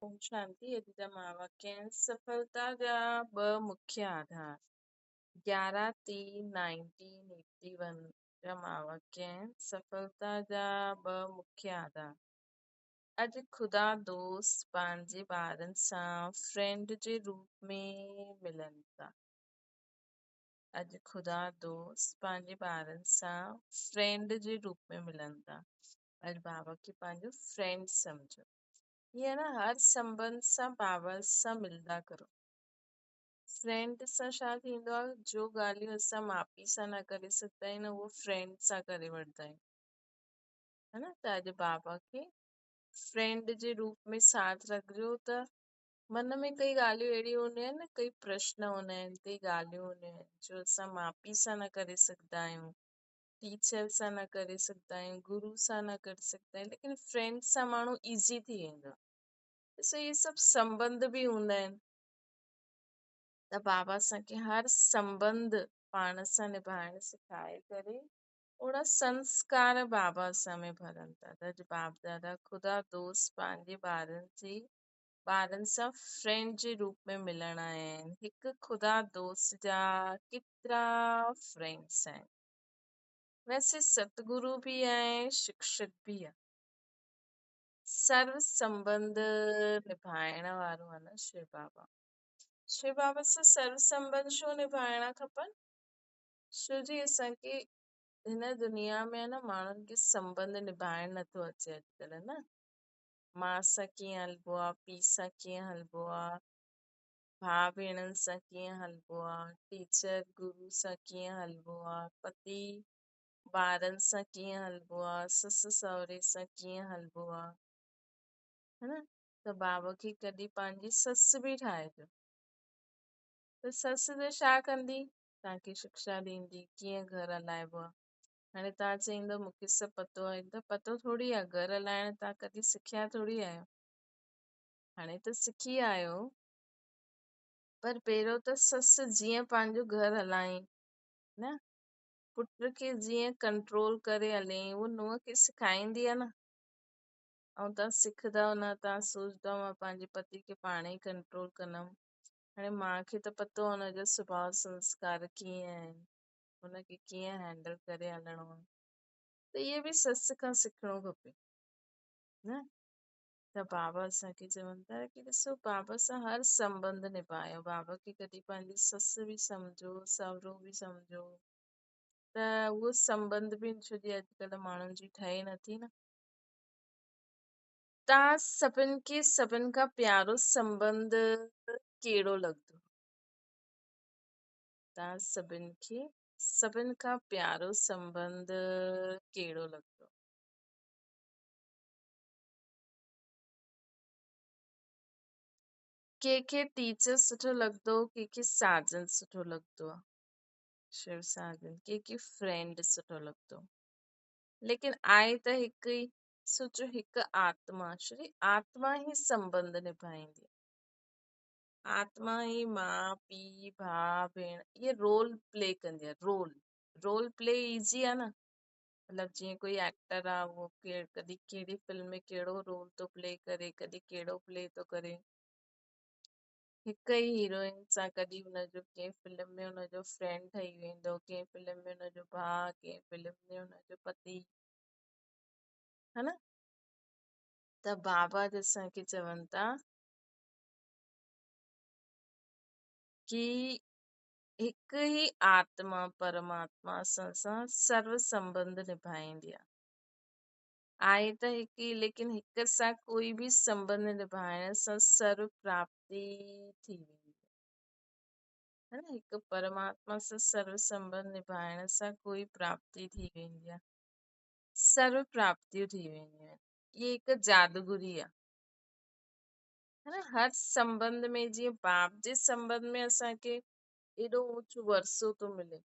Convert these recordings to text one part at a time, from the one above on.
ओम शांति यदिदम वाक्यांश सफलता जा ब मुख्य आधार 11/3/1981 वाक्यांश सफलता जा ब मुख्य आधार अॼु ख़ुदा दोस्त पंहिंजे ॿारनि सां फ्रेंड जे रूप में मिलनि था। अॼु ख़ुदा दोस्त पंहिंजे ॿारनि सां फ्रेंड जे रूप में मिलनि था। अॼु बाबा खे पंहिंजो फ्रेंड सम्झो। ये ना हर संबंध सां बाबा सां मिलंदा करो। फ्रेंड सां छा थींदो आहे, जो ॻाल्हियूं असां माउ पीउ सां न करे सघंदा आहियूं न उहो फ्रेंड सां करे वठंदा आहियूं, है न। त अॼु बाबा खे फ्रेंड जे रूप में साथ रखिजो। त मन में कई ॻाल्हियूं अहिड़ियूं हूंदियूं आहिनि न, कई प्रश्न हूंदा आहिनि, कई ॻाल्हियूं हूंदियूं आहिनि जो असां माउ पीउ सां न करे सघंदा आहियूं, टीचर सां न करे सघंदा आहियूं, गुरू सां न करे सघंदा आहियूं, लेकिन फ्रेंड सां माण्हू ईज़ी थी वेंदो। ॾिसो इहे सभु संबंध बि हूंदा आहिनि। त बाबा असांखे हर संबंध पाण सां निभाइण सिखाए करे ओड़ा संस्कार बाबा असां में भरनि था। त अॼु बाप दादा ख़ुदा दोस्त पंहिंजे ॿारनि सां फ्रेंड जे रूप में मिलण आया आहिनि। हिकु ख़ुदा दोस्त जा केतिरा फ्रेंड्स आहिनि। वैसे सतगुरु भी आहे, शिक्षक भी आहे, सर्व संबंध निभाइण वारो आहे न शिव बाबा। शिव बाबा सां सर्व संबंध छो निभाइणा खपनि? छो जी असांखे हिन दुनिया में न माण्हुनि खे संबंध निभाइण नथो अचे अॼुकल्ह न। माउ सां कीअं हलबो आहे, पीउ सां कीअं हलबो आहे, भाउ भेणनि सां कीअं हलबो आहे, टीचर गुरू सां कीअं हलबो आहे, पति ॿारनि सां कीअं हलबो आहे, ससु सहुरे सां कीअं हलबो आहे, है न। त बाबा खे कॾहिं पंहिंजी ससु बि ठाहिजो। त ससु त छा कंदी? तव्हांखे शिक्षा ॾींदी कीअं घर हलाइबो आहे। हाणे तव्हां चईंदो मूंखे सभु पतो आहे, त पतो थोरी आहे, घर हलाइण तव्हां कॾहिं सिखिया थोरी आहियो। हाणे त सिखी आहियो, पर पहिरियों त ससु जीअं पंहिंजो घर हलाईं न, पुट खे जीअं कंट्रोल करे हलें, उहो नुंहं खे सेखारींदी आहे न। ऐं तव्हां सिखंदव न, तव्हां सोचंदव मां पंहिंजे पति खे पाणे ई कंट्रोल कंदमि। हाणे माउ खे त पतो आहे हुनजा सुभाउ संस्कार कीअं आहिनि, हुनखे कीअं हैंडल करे हलणो आहे। त इहे बि ससु खां सिखणो खपे न। त बाबा असांखे चवनि था कि ॾिसो बाबा सां हर संबंध निभायो। बाबा खे कॾहिं पंहिंजी ससु बि सम्झो, सहुरो बि सम्झो। त उहो संबंध बि छो जी अॼुकल्ह माण्हुनि जी ठहे नथी न। तव्हां सभिनि खां प्यारो संबंध कहिड़ो लॻंदो? तव्हां सभिनि खां प्यारो संबंध कहिड़ो लॻंदो? कंहिंखे टीचर सुठो लॻंदो, कंहिंखे साजन सुठो लॻंदो आहे, शिव साजन, कंहिंखे फ्रेंड सुठो लॻंदो। लेकिन आहे त हिकु ई। सोचो हिकु आत्मा, श्री आत्मा ही संबंध निभाईंदी। आत्मा ही माउ पीउ भाउ भेण ये रोल प्ले कंदी आहे। रोल प्ले इजी आहे न। मतलब जीअं कोई एक्टर आहे, उहो कॾहिं कहिड़ी फिल्म में कहिड़ो रोल थो प्ले करे, कॾहिं कहिड़ो प्ले थो करे। हिकु ई हीरोइन सां कॾहिं हुनजो कंहिं फिल्म में हुनजो फ्रेंड ठही वेंदो, कंहिं फिल्म में हुनजो भाउ, कंहिं फिल्म में हुनजो पति, है न। त बाबा असांखे चवनि था कि हिकु ही आत्मा परमात्मा सां सर्व संबंध निभाईंदी आहे। आहे त हिकु ई, लेकिन हिक सां कोई बि संबंध निभाइण सां सर्व प्राप्ति थी वेंदी है न। हिकु परमात्मा सां सर्व संबंध निभाइण सां कोई प्राप्ति थी वेंदी आहे, सर्व प्राप्तियूं थी वेंदियूं आहिनि। ये हिकु जादूगरी आहे, है न। हर संबंध में, जीअं बाप जे संबंध में असांखे एॾो ऊंचो वरसो थो मिले,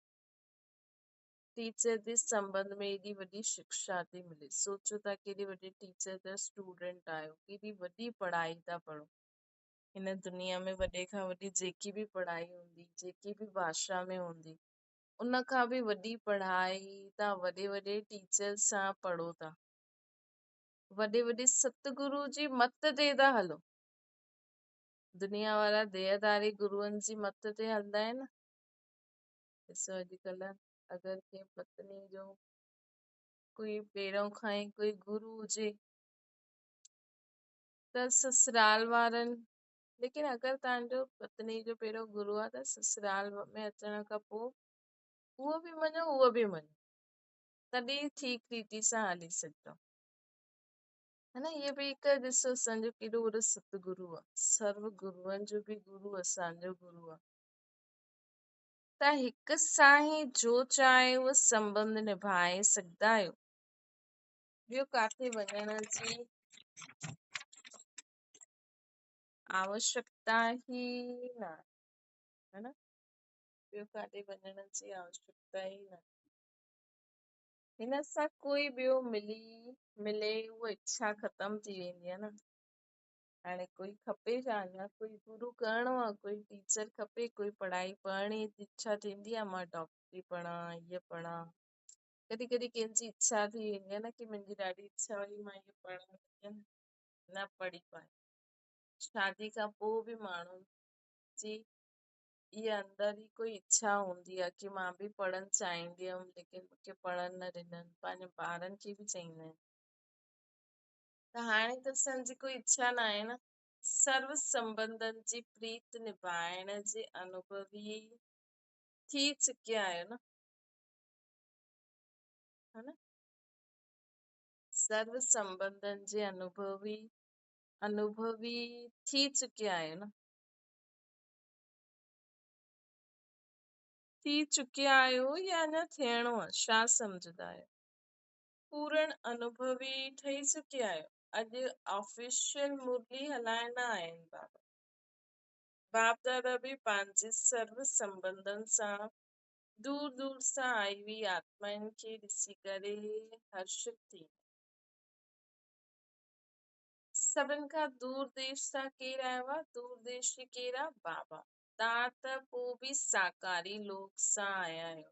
टीचर जे संबंध में एॾी वॾी शिक्षा थी मिले। सोचो था केॾे वॾे टीचर जा स्टूडेंट आहियो, केॾी वॾी पढ़ाई था पढ़ो। हिन दुनिया में वॾे खां वॾी जेकी बि पढ़ाई हूंदी, जेकी बि भाषा में हूंदी, उन खां बि वॾी पढ़ाई तव्हां वॾे वॾे टीचर सां पढ़ो था, वॾे वॾे सतगुरु जी मत ते था हलो। दुनिया वारा देहदारी गुरुअनि जी मत ते हलंदा आहिनि। ॾिसो अॼुकल्ह अगरि कंहिं पत्नी जो कोई पहिरियों खां ई कोई गुरु हुजे त ससुराल वारनि, लेकिन अगरि तव्हांजो पत्नी जो पहिरियों गुरु आहे त ससुराल में अचण खां पोइ उहो बि मञो उहो बि मञो, तॾहिं ठीक रीति सां हली सघंदो। है न, इहे बि हिकु ॾिसो असांजो केॾो वॾो सतगुरु आहे, सर्व गुरूअनि जो बि गुरु असांजो गुरु आहे। त हिक सां ई जो चाहे उहो संबंध निभाए सघंदा आहियो। ॿियो काथे वञण जी आवश्यकता ही न आहे, है न, ॿियो काथे वञण जी आवश्यकता ही न। हिन सां कोई ॿियो मिले उहा इच्छा ख़तम थी वेंदी आहे न। हाणे कोई खपे छा, अञा कोई गुरु करणो आहे, कोई टीचर खपे, कोई पढ़ाई पढ़णी जी इच्छा थींदी आहे मां डॉक्टरी पढ़ां, हीअ पढ़ां। कॾहिं कॾहिं कंहिंजी इच्छा थी वेंदी आहे न कि मुंहिंजी ॾाढी इच्छा हुई मां इहो पढ़ां, न पढ़ी पाए। शादी खां पोइ बि माण्हू जी इहा अंदर ई कोई इच्छा हूंदी आहे कि मां बि पढ़णु चाहींदी हुयमि, लेकिन मूंखे पढ़ण न ॾिननि, पंहिंजे ॿारनि खे बि चईंदा आहिनि। त हाणे त असांजी कोई इच्छा न आहे न, सर्व संबंधनि जी प्रीत निभाइण जे अनुभवी थी चुकिया आहियो न, है न, सर्व संबंधनि जे अनुभवी थी चुकिया आहियो न, थी चुकिया आहियो या अञा थियणो आहे, छा सम्झंदा आहियो? पूर्ण अनुभवी ठही चुकिया आहियो। अॼु ऑफिशियल मुरली हलाइणा आहिनि बाबा। बाप दादा बि पंहिंजे सर्व संबंधनि सां दूर दूर सां आई हुई आत्माउनि खे ॾिसी करे हर्षित थी। सभिनि खां दूर देश सां केरु आयो आहे? दूर देश केरु आहे? बाबा। तव्हां त पोइ बि साकारी लोक सां आया आहियो।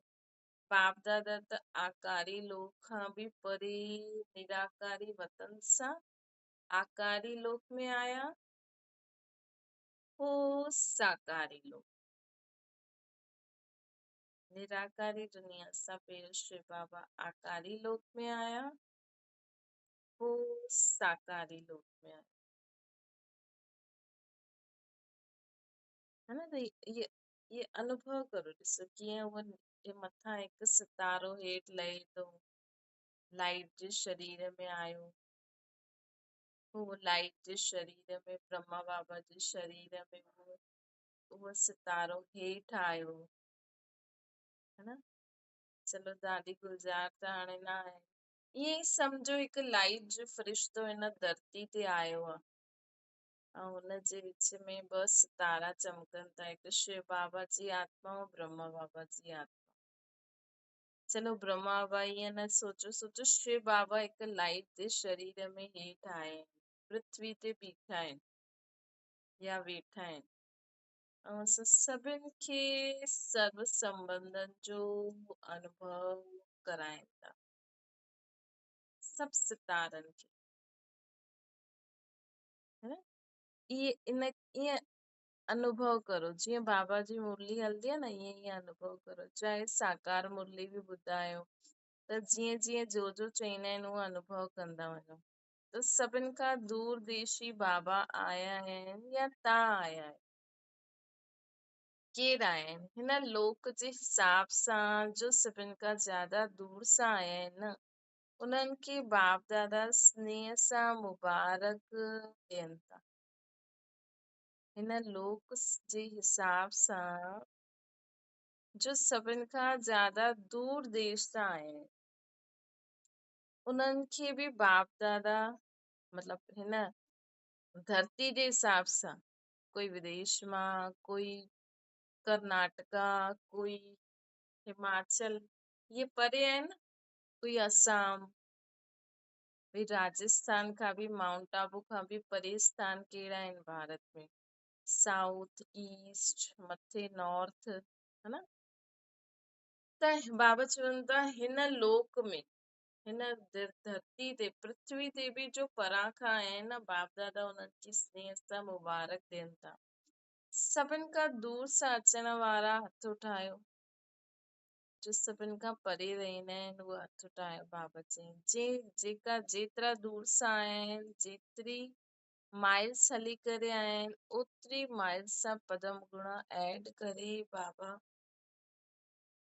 बाप दादा त आकारी लोक खां बि परे निराकारी वतन सां आकारी लोक में आया, पोइ साकारी लोक, निराकारी दुनिया सां पहिरियों शिव बाबा आकारी लोक में आया, पोइ साकारी लोक में आया, है न। त ये अनुभव करो, ॾिसो कीअं उहो मथां हिकु सितारो हेठि लहे थो, लाइट जे शरीर में आयो, पोइ लाइट जे शरीर में ब्रह्मा बाबा जे शरीर में उहो सितारो हेठि आयो, है न। चलो ॾाढी गुज़ार त हाणे न आहे, ईअं ई सम्झो हिकु लाइट जो फ़रिश्तो हिन धरती ते आयो आहे ऐं हुनजे विच में ॿ सितारा चमकनि था, हिकु शिव बाबा जी आत्मा ऐं ब्रह्मा बाबा जी आत्मा। चलो ब्रह्मा बाबा ईअं न सोचो शिव बाबा हिकु लाइट जे शरीर में हेठि आया आहिनि, पृथ्वी ते बीठा आहिनि या वेठा आहिनि, ऐं असां सभिनि खे सर्व संबंधनि जो अनुभव कराइनि था, सभु सितारनि खे, है न। ईअं अनुभव करो, जीअं बाबा जी मुरली हलंदी आहे न, ईअं ई अनुभव करो, चाहे साकार मुरली बि ॿुधायो त जीअं जीअं जो चईंदा आहिनि उहो अनुभव कंदा वञो। त सभिनि खां दूर देशी बाबा आया आहिनि या तव्हां आया आहियो? केरु आया आहिनि? हिन लोक जे हिसाब सां जो सभिनि खां ज्यादा दूर सां आया आहिनि न, उन्हनि खे बाप दादा स्नेह सां मुबारक ॾियनि था। हिन लोक जे हिसाब सां जो सभिनि खां ज्यादा दूर देश सां आया आहिनि, उन्हनि खे बि बाप दादा मतलब हिन धरती जे हिसाब सां, कोई विदेश मां, कोई कर्नाटका, कोई हिमाचल, ये परे आहिनि, कोई असम, भई राजस्थान खां बि, माउंट आबू खां बि परे स्थान कहिड़ा आहिनि भारत में? साउथ, ईस्ट, मथे नॉर्थ, है न। त बाबा चवनि था हिन लोक में, हिन धरती ते, पृथ्वी ते बि जो परां खां आया आहिनि न बाप दादा, उन्हनि खे स्नेह सां मुबारक ॾियनि था। सभिनि खां दूर सां अचण वारा हथ उठायो। जो सभिनि खां परे रहंदा आहिनि उहे हथ उठायो। बाबा चईं जेका जेतिरा दूर सां आया आहिनि, जेतिरी माइल्स हली करे आया आहिनि, ओतिरी माइल्स सां पदम गुणा ऐड करे बाबा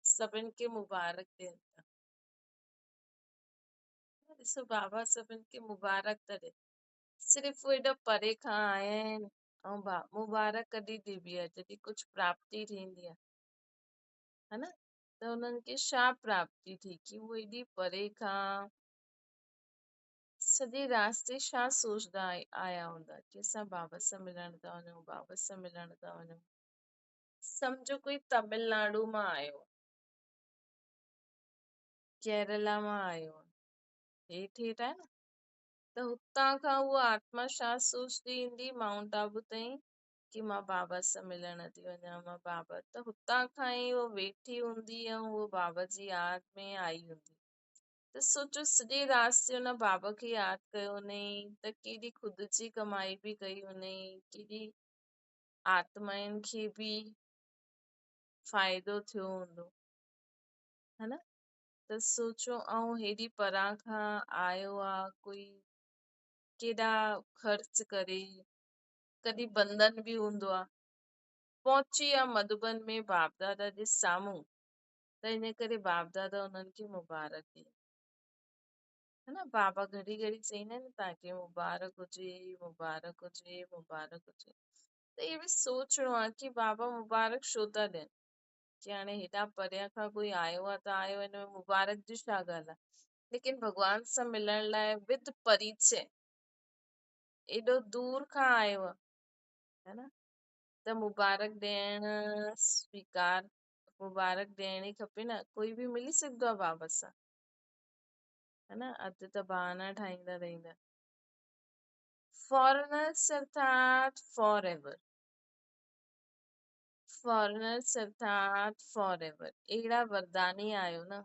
सभिनि खे मुबारक ॾियनि था। ॾिसो बाबा सभिनि खे मुबारक था ॾियनि, सिर्फ़ उहे एॾो परे खां आया आहिनि। ऐं मुबारक कॾहिं ॾिबी आहे? जॾहिं कुझु प्राप्ति थींदी आहे, है न? त हुननि खे छा प्राप्ति थी कि उहे एॾी परे खां सॼे रास्ते छा सोचदा आया हूंदा कि असां बाबा सां मिलण था वञूं, बाबा सां मिलण था वञूं। सम्झो कोई तमिलनाडु मां आयो, केरला मां आयो, हेठि हेठि आहे न, त हुतां खां उहा आत्मा छा सोचदी ईंदी माउंट आबू ताईं कि मां बाबा सां मिलण थी वञा, मां बाबा। त हुतां खां ई उहो वेठी हूंदी ऐं उहो बाबा जी यादि में आई हूंदी। त सोचो सॼे रास्ते हुन बाबा खे यादि कयो हुनई, त केॾी ख़ुदि जी कमाई बि कई हुनई, केॾी आत्माउनि खे बि फ़ाइदो थियो हूंदो, है न? त सोचो, ऐं हेॾी परां खां आयो आहे कोई, केॾा ख़र्च करे, कॾहिं बंधन बि हूंदो आहे, पहुची आहे मधुबन में बाप दादा जे साम्हूं, त इन करे बाप दादा हुननि खे मुबारक ॾियनि, है न? बाबा घड़ी घड़ी चईंदा आहिनि तव्हांखे मुबारक हुजे, मुबारक हुजे, मुबारक हुजे। त इहे बि सोचणो आहे कि बाबा मुबारक छो था ॾियनि, कि हाणे हेॾा परियां खां कोई आयो आहे त आयो, हिन में मुबारक जी छा ॻाल्हि आहे? लेकिन भॻवान सां मिलण लाइ विद परिचय एॾो दूर खां आयो आहे, है न? त मुबारक ॾियण स्वीकार, मुबारक ॾियणी खपे न। कोई बि मिली सघंदो आहे बाबा सां, है न? अधु त बहाना ठाहींदा रहंदा। फॉरेनर्स अर्थात फॉर एवर, फॉरेनर्स अर्थात फॉर एवर, अहिड़ा वरदानी आयो न।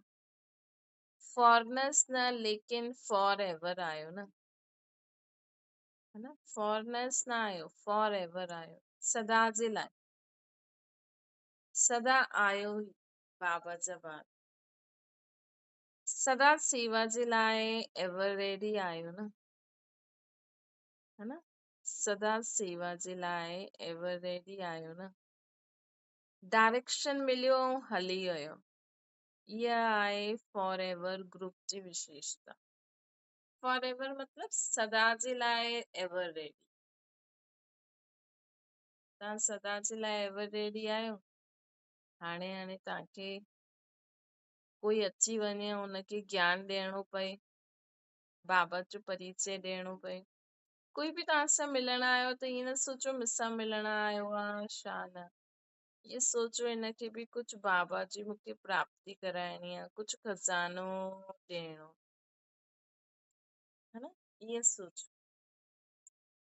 फॉरेनर्स न, लेकिन फॉर एवर आयो न, है न? फॉरेनर्स न आयो, फॉर एवर आयो, सदा जे लाइ, सदा आयो ई बाबा जा ॿार, सदा सेवा जे लाइ एवर रेडी आयो न, है न? सदा सेवा जे लाइ एवर रेडी आयो न। डायरेक्शन मिलियो ऐं हली वियो, इहा आहे फॉर एवर ग्रुप जी विशेषता। फॉर एवर मतलब सदा जे लाइ एवर रेडी। तव्हां सदा जे लाइ एवर रेडी आहियो। हाणे तव्हांखे कोई अची वञे, हुनखे ज्ञान ॾियणो पए, बाबा जो परिचय ॾियणो पए, कोई बि तव्हां सां मिलण आयो त ईअं न सोचो मूंसां मिलण आयो आहे छा न, ये सोचो हिनखे बि कुझु बाबा जी मूंखे प्राप्ति कराइणी आहे, कुझु खज़ानो ॾियणो, है न? ईअं सोचो।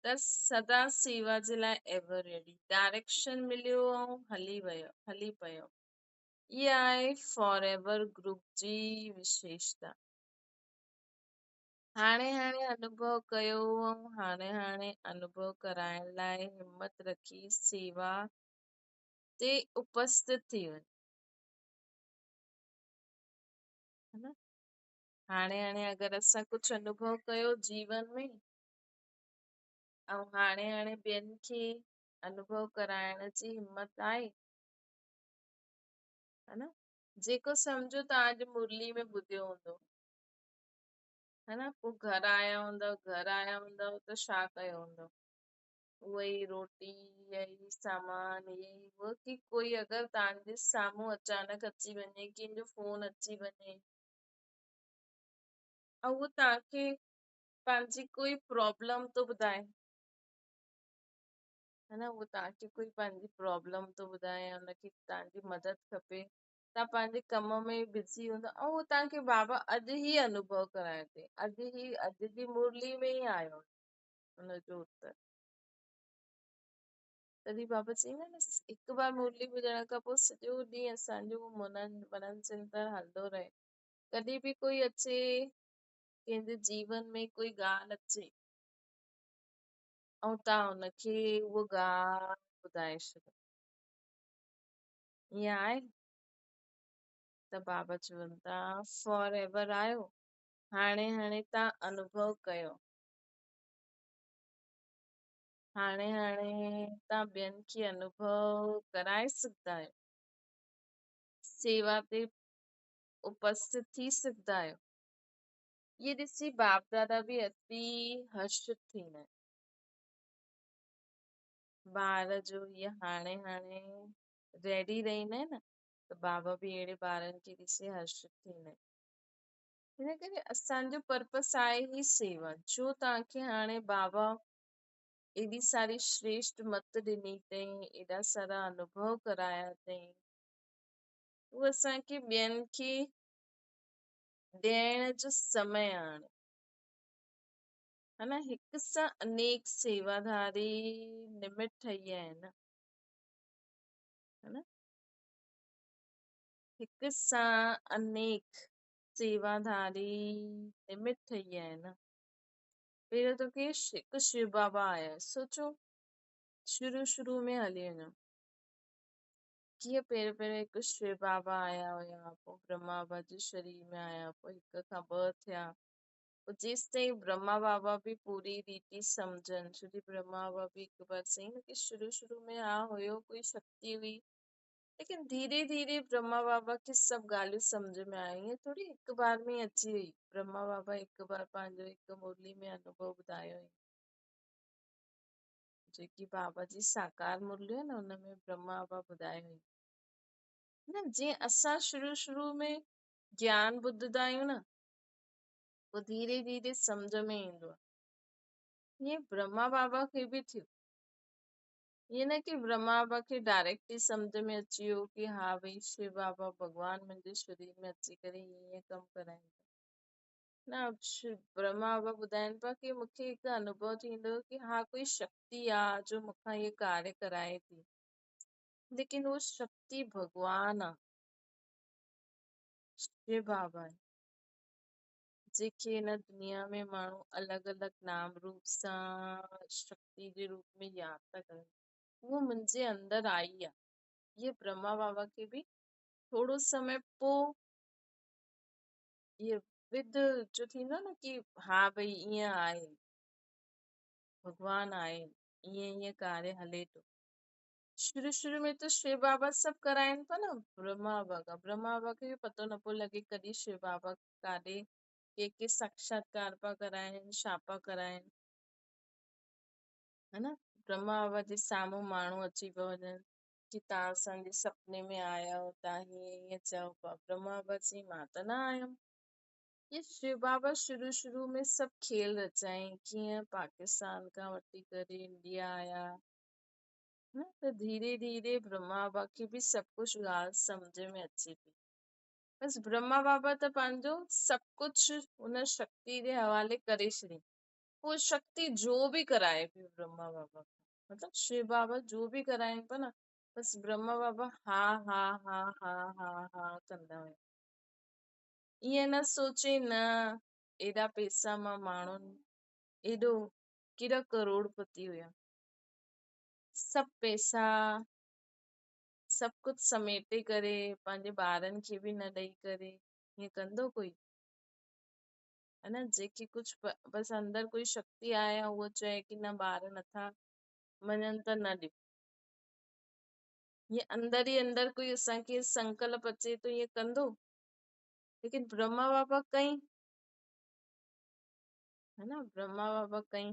त सदा सेवा जे लाइ एवर रेडी, डायरेक्शन मिलियो ऐं हली वियो, हली पियो, इहा आहे फॉर एवर ग्रुप जी विशेषता। हाणे अनुभव कयो ऐं हाणे अनुभव कराइण लाइ हिम्मत रखी सेवा ते उपस्थित थी वञ, है न? हाणे अगरि असां कुझु अनुभव कयो जीवन में, ऐं हाणे ॿियनि खे अनुभव कराइण जी हिम्मत आहे, है न? जेको सम्झो तव्हां अॼु मुरली में ॿुधियो हूंदो, है न? पोइ घर आया हूंदव त छा कयो हूंदव? उहा ई रोटी, इहा ई सामान, इहा ई उहा, कि कोई अगरि तव्हांजे साम्हूं अचानक अची वञे, कंहिंजो फोन अची वञे ऐं उहो तव्हांखे पंहिंजी कोई प्रॉब्लम थो ॿुधाए, है न? उहो तव्हांखे कोई पंहिंजी प्रॉब्लम थो ॿुधाए, हुनखे तव्हांजी मदद खपे, तव्हां पंहिंजे कम में बिज़ी हूंदा ऐं उहो तव्हांखे बाबा अॼु ई अनुभव कराए थी, अॼु जी मुरली में ई आयो हुनजो उत्तर। तॾहिं बाबा चईंदा न, हिकु बार मुरली ॿुधण खां पोइ सॼो ॾींहुं असांजो मनन चिंतन हलंदो रहे। कॾहिं बि कोई अचे, कंहिंजे जीवन में कोई ॻाल्हि अचे ऐं तव्हां हुनखे उहो ॻाल्हि ॿुधाए छॾियो। ईअं आहे त बाबा चवनि था फॉर एवर आयो, हाणे हाणे तव्हां अनुभव कयो, हाणे हाणे तव्हां ॿियनि खे अनुभव कराए सघंदा आहियो, सेवा ते उपस्थित थी सघंदा आहियो। ये ॾिसी बाप दादा बि अति हर्षित थींदा आहिनि। ॿार जो ये हाणे हाणे रेडी रहंदा आहिनि न, त बाबा बि अहिड़े ॿारनि खे ॾिसी हर्षित थींदा आहिनि। हिन करे असांजो पर्पस आहे ही सेवा। जो तव्हांखे हाणे बाबा एॾी सारी श्रेष्ठ मत ॾिनी अथई, एॾा सारा अनुभव कराया अथई, उहो असांखे ॿियनि खे ॾियण जो समय आहे। है न, हिक सां अनेक सेवाधारी निमित ठही आहिनि, है न, हिक सां अनेक सेवाधारी निमित ठही आहिनि। पहिरियों त के हिकु शिव बाबा आया, सोचो शुरू में हली वञो कीअं पहिरियों पहिरियों हिकु शिव बाबा आया हुया, पोइ ब्रह्मा बाबा जे शरीर में आया, पोइ हिक खां ॿ थिया, जेसि ताईं ब्रह्मा बाबा बि पूरी रीति सम्झनि, छो कि ब्रह्मा बाबा बि हिकु बार सही न कि शुरू में हा हुयो, कोई शक्ति हुई, लेकिन धीरे धीरे ब्रह्मा बाबा खे सभु ॻाल्हियूं सम्झ में आयूं। ईअं थोड़ी हिकु बार में अची वई। ब्रह्मा बाबा हिकु बार पंहिंजो हिकु मुरली में अनुभव ॿुधायो हुई, जेकी बाबा जी साकार मुरली आहे न, हुनमें ब्रह्मा बाबा ॿुधायो हुई न, जीअं असां शुरू में ज्ञान ॿुधंदा आहियूं न, पोइ धीरे धीरे सम्झ में ईंदो आहे। ईअं ब्रह्मा बाबा खे बि थियो। ईअं न कि ब्रह्मा बाबा खे डायरेक्ट ई सम्झ में अची वियो कि हा भई शिव बाबा भॻवान मुंहिंजे शरीर में अची करे ईअं कमु कराइनि न। ब्रह्मा बाबा ॿुधाइनि पिया कि मूंखे हिकु अनुभव थींदो कि हा कोई शक्ति आहे जो मूंखां इहे कार्य कराए थी, लेकिन उहो शक्ति भॻवान आहे, शिव बाबा आहे, जेके हिन दुनिया में माण्हू अलॻि अलॻि नाम रूप सां शक्ति जे रूप में यादि था कनि। उहो मुंहिंजे अंदर आई आहे। ये ब्रह्मा बाबा खे बि थोरो समय पोइ ये विद जो थींदो न कि हा भई ईअं आहे, भॻवान आहे, ईअं कार्य हले थो। शुरू में तो शिव बाबा सभु कराइनि पिया न ब्रह्मा बाबा खां। ब्रह्मा बाबा खे बि पतो न पियो लॻे कॾहिं शिव बाबा काॾे के साक्षात्कार पिया कराइनि, छा पिया कराइनि, है न। ब्रह्मा बाबा जे साम्हूं माण्हू अची पिया वञनि कि तव्हां असांजे सपने में आया आहियो, तव्हां हीअं चओ पिया। ब्रह्मा बाबा चई मां त न आयमि। ये शिव बाबा शुरू में सभु खेल रचाई, कीअं पाकिस्तान खां वठी करे इंडिया आया न, त धीरे धीरे ब्रह्मा बाबा खे बि सभु कुझु ॻाल्हि सम्झ में अचे पई। बसि ब्रह्मा बाबा त पंहिंजो सभु कुझु हुन शक्ति जे हवाले करे छॾियईं। उहो शक्ति जो बि कराए पई ब्रह्मा बाबा, मतलब शिव बाबा जो बि कराइनि पिया न, बसि ब्रह्मा बाबा हा हा हा हा हा हा कंदा हुया। ईअं न सोचे न एॾा पैसा मां माण्हुनि, एॾो केॾा करोड़पति हुया, सभु पैसा सभु कुझु समेटे करे पंहिंजे ॿारनि खे बि न ॾेई करे हीअं कंदो कोई, है न। जेके कुझु बसि अंदर कोई शक्ति आहे, उहो चए कि न ॿार नथा मञनि त न ॾियो। हीअं अंदर ई अंदर कोई असांखे संकल्प अचे तो ईअं कंदो, लेकिन ब्रह्मा बाबा कई, है न। ब्रह्मा बाबा कई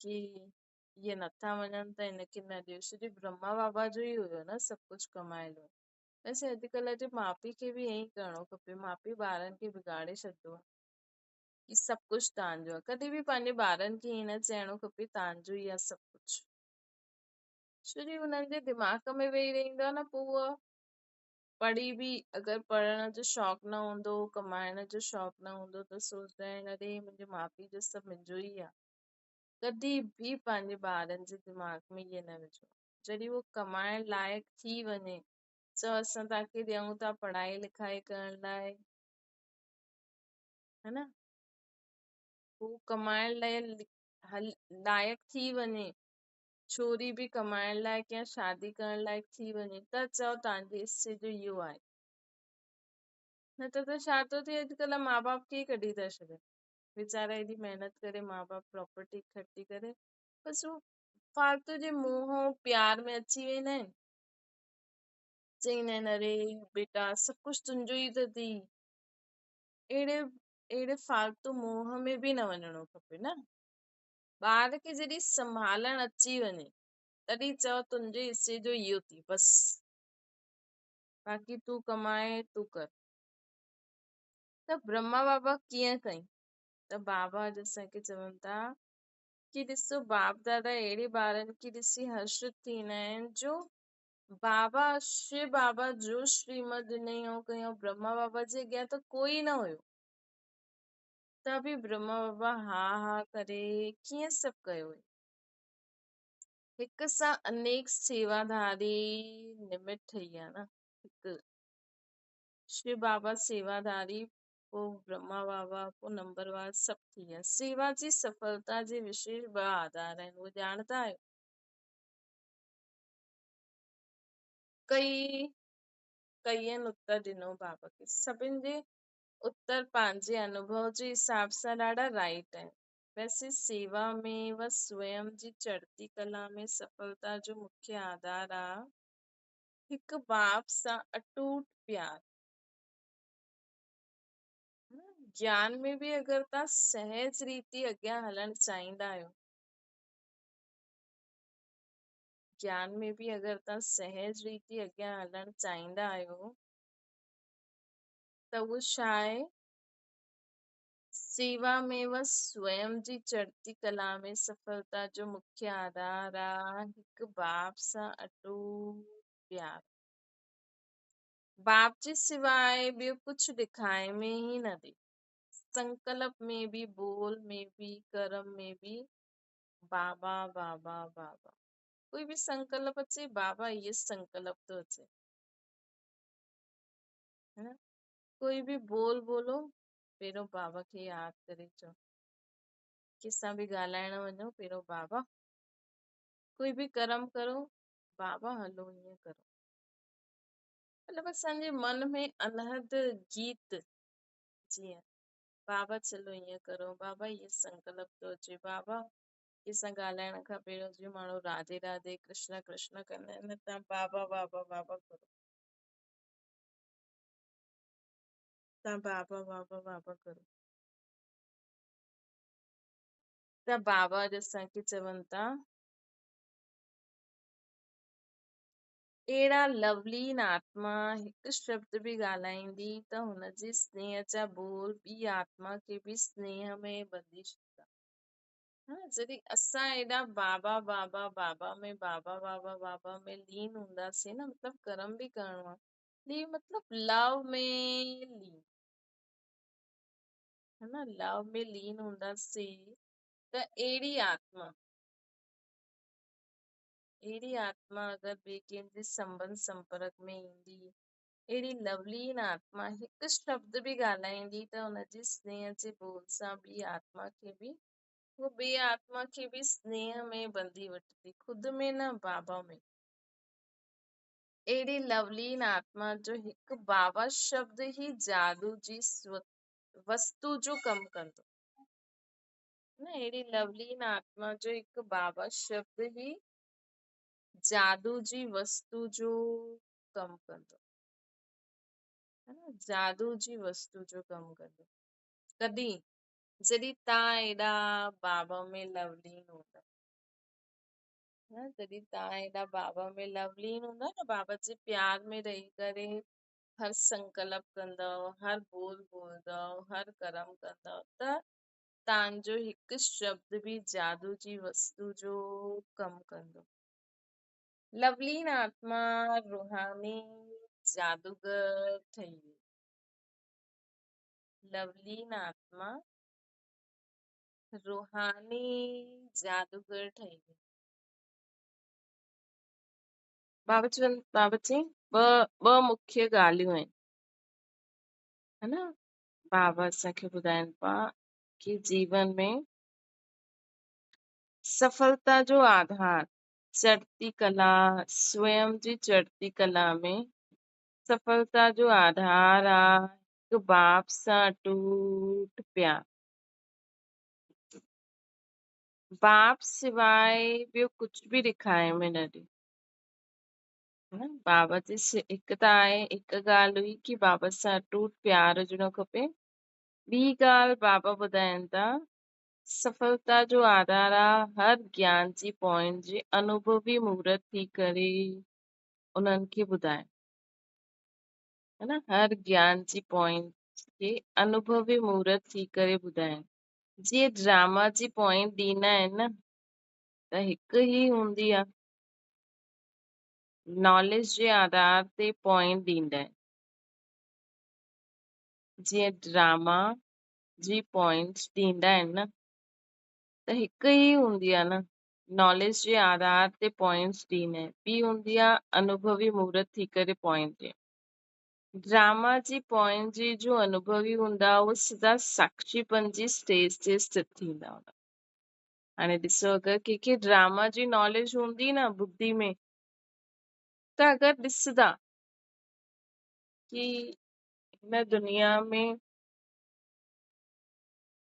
कि इहे नथा मञनि त हिनखे न ॾियो। सिर्फ़ु ब्रह्मा बाबा जो ई हुयो न सभु कुझु कमाइणो। वैसे अॼुकल्ह जे माउ पीउ खे बि ईअं ई करिणो खपे। माउ पीउ ॿारनि खे बिगाड़े छॾियो आहे कि सभु कुझु तव्हांजो आहे। कॾहिं बि पंहिंजे ॿारनि खे ईअं न चइणो खपे तव्हांजो ई आहे सभु कुझु। छो कि हुननि जे दिमाग़ में वेही रहंदो आहे न, पोइ उहो पढ़ी बि अगरि पढ़ण जो शौक़ु न हूंदो, कमाइण जो शौक़ु न हूंदो, त सोचंदा आहिनि अरे मुंहिंजे माउ पीउ जो सभु मुंहिंजो ई आहे। कॾहिं बि पंहिंजे ॿारनि जे दिमाग़ में इहे न विझो। जॾहिं उहो कमाइण लाइक़ु थी वञे, चओ असां तव्हांखे ॾियूं था पढ़ाई लिखाई करण लाइ, है न, हू कमाइण लाइ लाइक़ु थी वञे, छोरी बि कमाइण लाइक़ या शादी करण लाइक़ थी वञे त चओ तव्हांजे हिस्से जो इहो आहे। न त छा थो थिए, अॼुकल्ह माउ बाप खे ई कढी था छॾनि। वीचारा एॾी महिनत करे माउ बाप प्रॉपर्टी इकट्ठी करे बसि हू फालतू जे मोह प्यार में अची वेंदा आहिनि। चईंदा आहिनि अरे बेटा सभु कुझु तुंहिंजो ई त थी। अहिड़े फालतू मोह में बि न वञिणो खपे न। ॿार खे जॾहिं संभालण अची वञे तॾहिं चओ तुंहिंजे हिस्से जो इहो थी बस, बाक़ी तूं कमाए तूं कर। त ब्रह्मा बाबा कीअं कई? त बाबा अॼु असांखे चवनि था कि ॾिसो बाप दादा अहिड़े ॿारनि खे ॾिसी हर्षित थींदा आहिनि जो बाबा शिव बाबा जो श्रीमद ॾिनई कयूं। ब्रह्मा बाबा जे अॻियां त कोई न हुयो, त बि ब्रह्मा बाबा हा हा करे कीअं सभु कयो। हिक सां अनेक सेवाधारी निमित ठही आहे न। हिकु शिव बाबा सेवाधारी, पोइ ब्रह्मा बाबा, पोइ नंबरवार सभु थी विया। सेवा जी सफलता जे विशेष ॿ आधार आहिनि, उहे ॼाणंदा आहियो। कईअनि उत्तर ॾिनो बाबा खे, सभिनि जे उत्तर पंहिंजे अनुभव जे हिसाब सां ॾाढा राइट आहिनि। वैसे सेवा में व स्वयं जी चढ़ती कला में सफलता जो मुख्य आधार आहे हिकु बाप सां अटूट प्यार। ज्ञान में बि अगरि तव्हां सहज रीति अॻियां हलणु चाहींदा आहियो, ज्ञान में बि अगरि तव्हां सहज रीति अॻियां हलणु चाहींदा आहियो त उहो छा आहे? सेवा में व स्वयं जी चढ़ती कला में सफलता जो मुख्य आधार आहे हिकु बाप सां अटूट प्यार। बाप जे सिवाय ॿियो कुझु ॾेखारे में ई न ॾे। संकल्प में भी, बोल में भी, कर्म में भी बाबा बाबा बाबा। कोई भी संकल्प अचे बाबा ये संकल्प तो अचे, है ना। कोई भी बोल बोलो पहिरियों बाबा खे यादि करे चओ। कंहिंसां बि ॻाल्हाइण वञो पहिरियों बाबा। कोई भी कर्म करो बाबा हलो ईअं करो। मतलब असांजे मन में अनहद गीत जीअं बाबा चलो ईअं करो, बाबा ये संकल्प तो अचे, बाबा कंहिंसां ॻाल्हाइण खां पहिरियों जीअं माण्हू राधे राधे कृष्ण कृष्ण कंदा आहिनि, तव्हां बाबा बाबा बाबा करो। तव्हां बाबा बाबा बाबा करो। त बाबा अॼु असांखे चवनि था अहिड़ा लवलीन आत्मा हिकु शब्द बि ॻाल्हाईंदी त हुनजे स्नेह जा बोल ॿी आत्मा खे बि स्नेह में ॿधी छॾींदा। जॾहिं असां एॾा बाबा बाबा बाबा में बाबा बाबा बाबा में लीन हूंदासीं न, मतलब कर्म बि करणो आहे, लीन मतलब लव में लीन, है ना। लव में लीन हूंदासीं त अहिड़ी आत्मा अगरि ॿिए कंहिंजे संबंध संपर्क में ईंदी, अहिड़ी लवलीन आत्मा हिकु शब्द बि ॻाल्हाईंदी त हुनजे स्नेह जे बोल सां ॿी आत्मा खे बि, वो ॿिए आत्मा खे बि स्नेह में बंधी वठंदी, खुद में न बाबा में। अहिड़ी लवलीन आत्मा जो हिकु बाबा शब्द ही जादू जी वस्तु जो कमु कंदो न। अहिड़ी लवलीन आत्मा जो हिकु बाबा शब्द ही जादू जी वस्तु जो कमु कंदो, है ना। जादू जी वस्तु जो कमु कंदो कॾहिं? जॾहिं तव्हां एॾा बाबा में लवलीन हूंदा, जॾहिं तव्हां एॾा बाबा में लवलीन हूंदा न, बाबा जे प्यार में रही करे हर संकल्प कंदव, हर बोल बोलंदव, हर कर्म कंदव त तव्हांजो हिकु शब्द बि जादू जी वस्तु जो कमु कंदो। लवलीन आत्मा रूहानी जादूगर ठही वई। लवलीन आत्मा रूहानी जादूगर ठही वई। बाबा चई ॿ मुख्य ॻाल्हियूं आहिनि, है ना। बाबा असांखे ॿुधाइनि पिया कि जीवन में सफलता जो आधार चढ़ती कला, स्वयं जी चढ़ती कला में सफलता जो आधार आ हिकु बाप सां अटूट प्यार। बाप सिवाय ॿियो कुझु बि ॾेखारे में न ॾे। बाबा जी हिकु त आहे, हिकु ॻाल्हि हुई की बाबा सां अटूट प्यार हुजणो खपे। ॿी ॻाल्हि बाबा ॿुधाइनि था, सफलता जो आधार आहे हर ज्ञान जी पॉइंट जे अनुभवी मूर्त थी करे उन्हनि खे ॿुधाए, है न। हर ज्ञान जी पॉइंट खे अनुभवी मूर्त थी करे ॿुधाए। जीअं ड्रामा जी पॉइंट ॾींदा आहिनि न, त हिकु ई हूंदी आहे, नॉलेज जे आधार ते पॉइंट ॾींदा आहिनि। जीअं ड्रामा जी पॉइंट्स ॾींदा आहिनि न, त हिकु ई हूंदी आहे न, नॉलेज जे आधार ते पॉइंट्स ॾींदा आहिनि। ॿी हूंदी आहे अनुभवी मूर्त थी करे पॉइंट ॾियनि। ड्रामा जी पॉइंट जी जो अनुभवी हूंदा उहे सिधा साक्षीपन जी स्टेज ते स्थित थींदा हुआ। हाणे ॾिसो, अगरि कंहिंखे ड्रामा जी नॉलेज हूंदी न बुद्धि में, त अगरि ॾिसंदा की हिन दुनिया में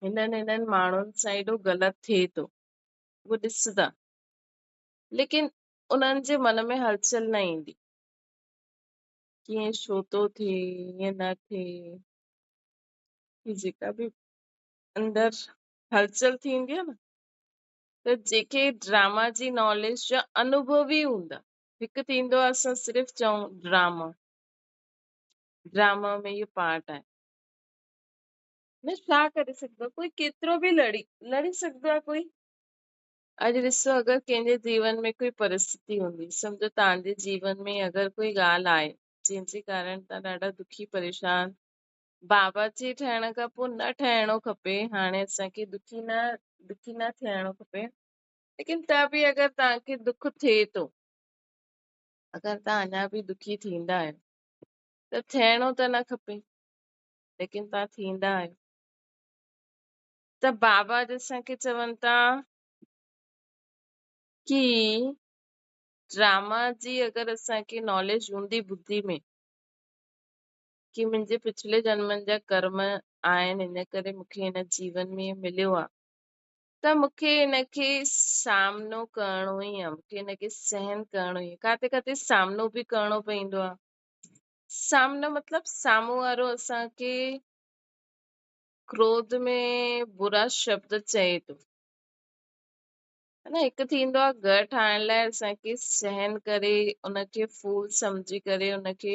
हिननि माण्हुनि सां एॾो ग़लति थिए थो, उहो ॾिसंदा, लेकिन उन्हनि जे मन में हलचल न ईंदी की ईअं छो थो थिए, ईअं न थिए। जेका बि अंदरि हलचल थींदी आहे न, त जेके ड्रामा जी नॉलेज जा अनुभवी हूंदा, हिकु थींदो आहे असां सिर्फ़ु चऊं ड्रामा में इहो पार्ट आहे न, छा करे सघंदो कोई, केतिरो बि लड़ी सघंदो आहे कोई। अॼु ॾिसो, अगरि कंहिंजे जीवन में कोई परिस्थिति हूंदी, सम्झो तव्हांजे जीवन में अगरि कोई ॻाल्हि आहे जंहिंजे कारण तव्हां ॾाढा दुखी परेशान, बाबा जी ठहिण खां पोइ न ठहिणो खपे, हाणे असांखे दुखी न थियणो खपे, लेकिन त बि अगरि तव्हांखे दुख थिए थो, अगरि तव्हां अञा बि दुखी थींदा आहियो, त थियणो त न खपे, लेकिन तव्हां थींदा आहियो। त बाबा असांखे चवनि था की ड्रामा जी अगरि असांखे नॉलेज हूंदी बुद्धि में कि मुंहिंजे पिछले जन्मनि जा कर्म आहिनि, इन करे मूंखे हिन जीवन में मिलियो आहे, त मूंखे हिनखे सामनो करणो ई आहे, मूंखे हिनखे सहन करणो ई आहे। काथे काथे सामनो बि करणो पवंदो आहे। सामनो मतिलबु साम्हूं वारो असांखे क्रोध में बुरा शब्द चए थो, है न। हिकु थींदो आहे घरु ठाहिण लाइ असांखे सहन करे, उनखे फूल सम्झी करे, उनखे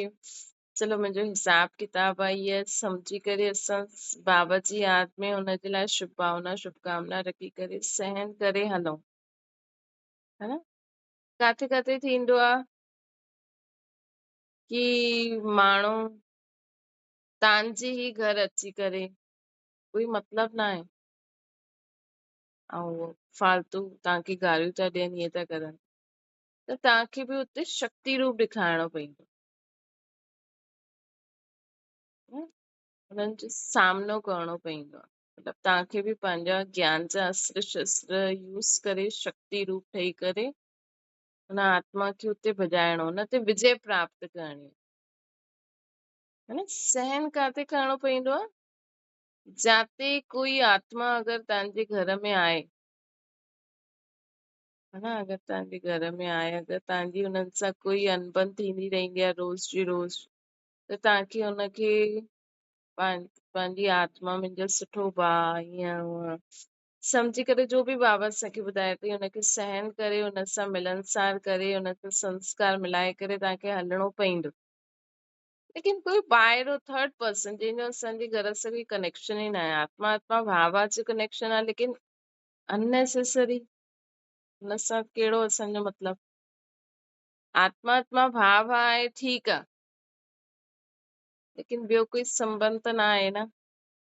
चलो मुंहिंजो हिसाब किताब आहे इहा सम्झी करे असां बाबा जी यादि में हुनजे लाइ शुभकामना रखी करे सहन करे हलूं, है न। काथे काथे थींदो आहे की माण्हू तव्हांजे ई घर अची करे, कोई मतिलब न आहे, ऐं फालतू तव्हांखे गारियूं था ॾियनि, ईअं था करनि, त तव्हांखे बि उते शक्ति रूप ॾेखारिणो पवंदो, हुननि जो सामनो करणो पवंदो आहे। मतिलबु तव्हांखे बि पंहिंजा ज्ञान जा अस्त्र शस्त्र यूज़ करे, शक्ति रूप ठही करे हुन आत्मा खे उते भॼाइणो, हुन ते विजय प्राप्त करणी, है न। सहन काथे करणो पवंदो आहे, जाते कोई आत्मा अगरि तव्हांजे घर में आहे, है ना, अगरि तव्हांजे घर में आहे, अगरि तव्हांजी हुननि सां कोई अनबन थींदी रहंदी आहे रोज़ जी रोज़, त तव्हांखे हुनखे पंहिंजी आत्मा, मुंहिंजो सुठो भाउ, ईअं हूअं सम्झी करे, जो बि बाबा असांखे ॿुधाए थी, हुनखे सहन करे, हुन सां मिलनसार करे, हुनखे संस्कार मिलाए करे तव्हांखे हलणो पवंदो। लेकिन कोई ॿाहिरो थर्ड पर्सन जंहिंजो असांजे घर सां कोई कनेक्शन ई न आहे, आत्मा भाव जो कनेक्शन आहे, लेकिन अननेसेसरी, हुन सां कहिड़ो असांजो मतिलबु। आत्मा भाव आहे, ठीकु आहे, लेकिन ॿियो कोई संबंध त न आहे न,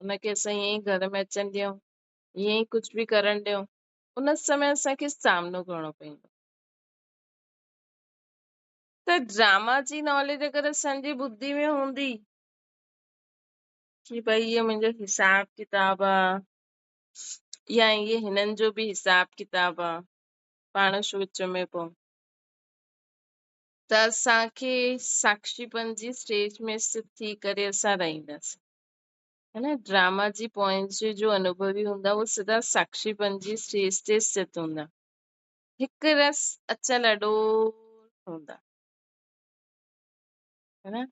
हुनखे असां ईअं ई घर में अचनि ॾियूं, ईअं ई कुझु बि करण ॾियूं, उन समय असांखे सामनो करणो पवंदो। त ड्रामा जी नॉलेज अगरि असांजी बुद्धि में हूंदी कि भई इहो मुंहिंजो हिसाब किताब आहे, या इहे हिननि जो बि हिसाब किताब आहे, पाण छो विच में पऊं, त असांखे साक्षीपन जी स्टेज में स्थित थी करे असां रहंदासीं, है न। ड्रामा जी पॉइंट्स जो अनुभवी हूंदा उहे सिधा साक्षीपन जी स्टेज ते स्थित हूंदा, हिकु रस अचल अडोल हूंदा, है न।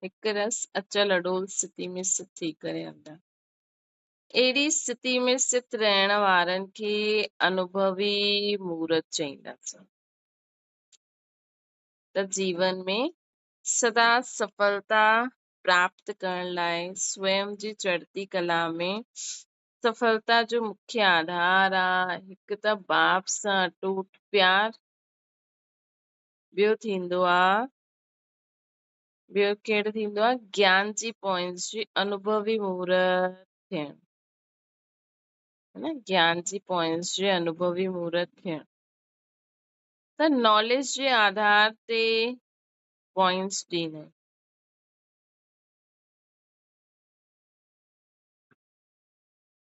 हिकु रस अचल अडोल स्थिति में स्थित थी करे हूंदा। अहिड़ी स्थिति में स्थित रहण वारनि खे अनुभवी मूर्त चईंदासीं। त जीवन में सदा सफलता प्राप्त करण लाइ स्वयं जी चढ़ती कला में सफलता जो मुख्य आधार आहे हिकु त बाप सां अटूट प्यार, ॿियो थींदो आहे ॿियो कहिड़ो थींदो आहे ज्ञान जी पॉइंट्स जी अनुभवी मूर्त थियण, है न। ज्ञान जी पॉइंट्स जे अनुभवी मूर्त थियण त नॉलेज जे आधार ते पॉइंट्स ॾींदा आहिनि।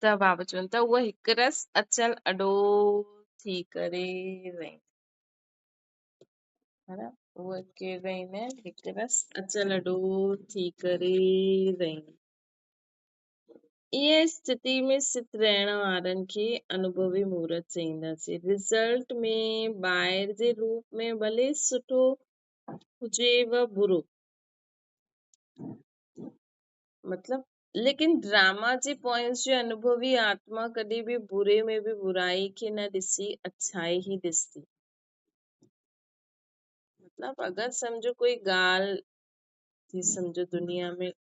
त बाबा चवनि था उहा हिकु रस अचल अडोल थी करे रही, है न। उहा केरु रहंदा आहिनि, हिकु रस अचल अडोल थी करे रही। इहे स्थिति में स्थित रहण वारनि खे अनुभवी मूर्त चईंदासीं। रिज़ल्ट में ॿाहिरि जे रूप में भले सुठो हुजेव बुरो, मतलब लेकिन ड्रामा जी पॉइंट्स जे अनुभवी आत्मा कॾहिं बि बुरे में बि बुराई खे न ॾिसी अच्छाई ही ॾिसंदी। मतलब अगर समझो कोई ॻाल्हि थी, समझो दुनिया में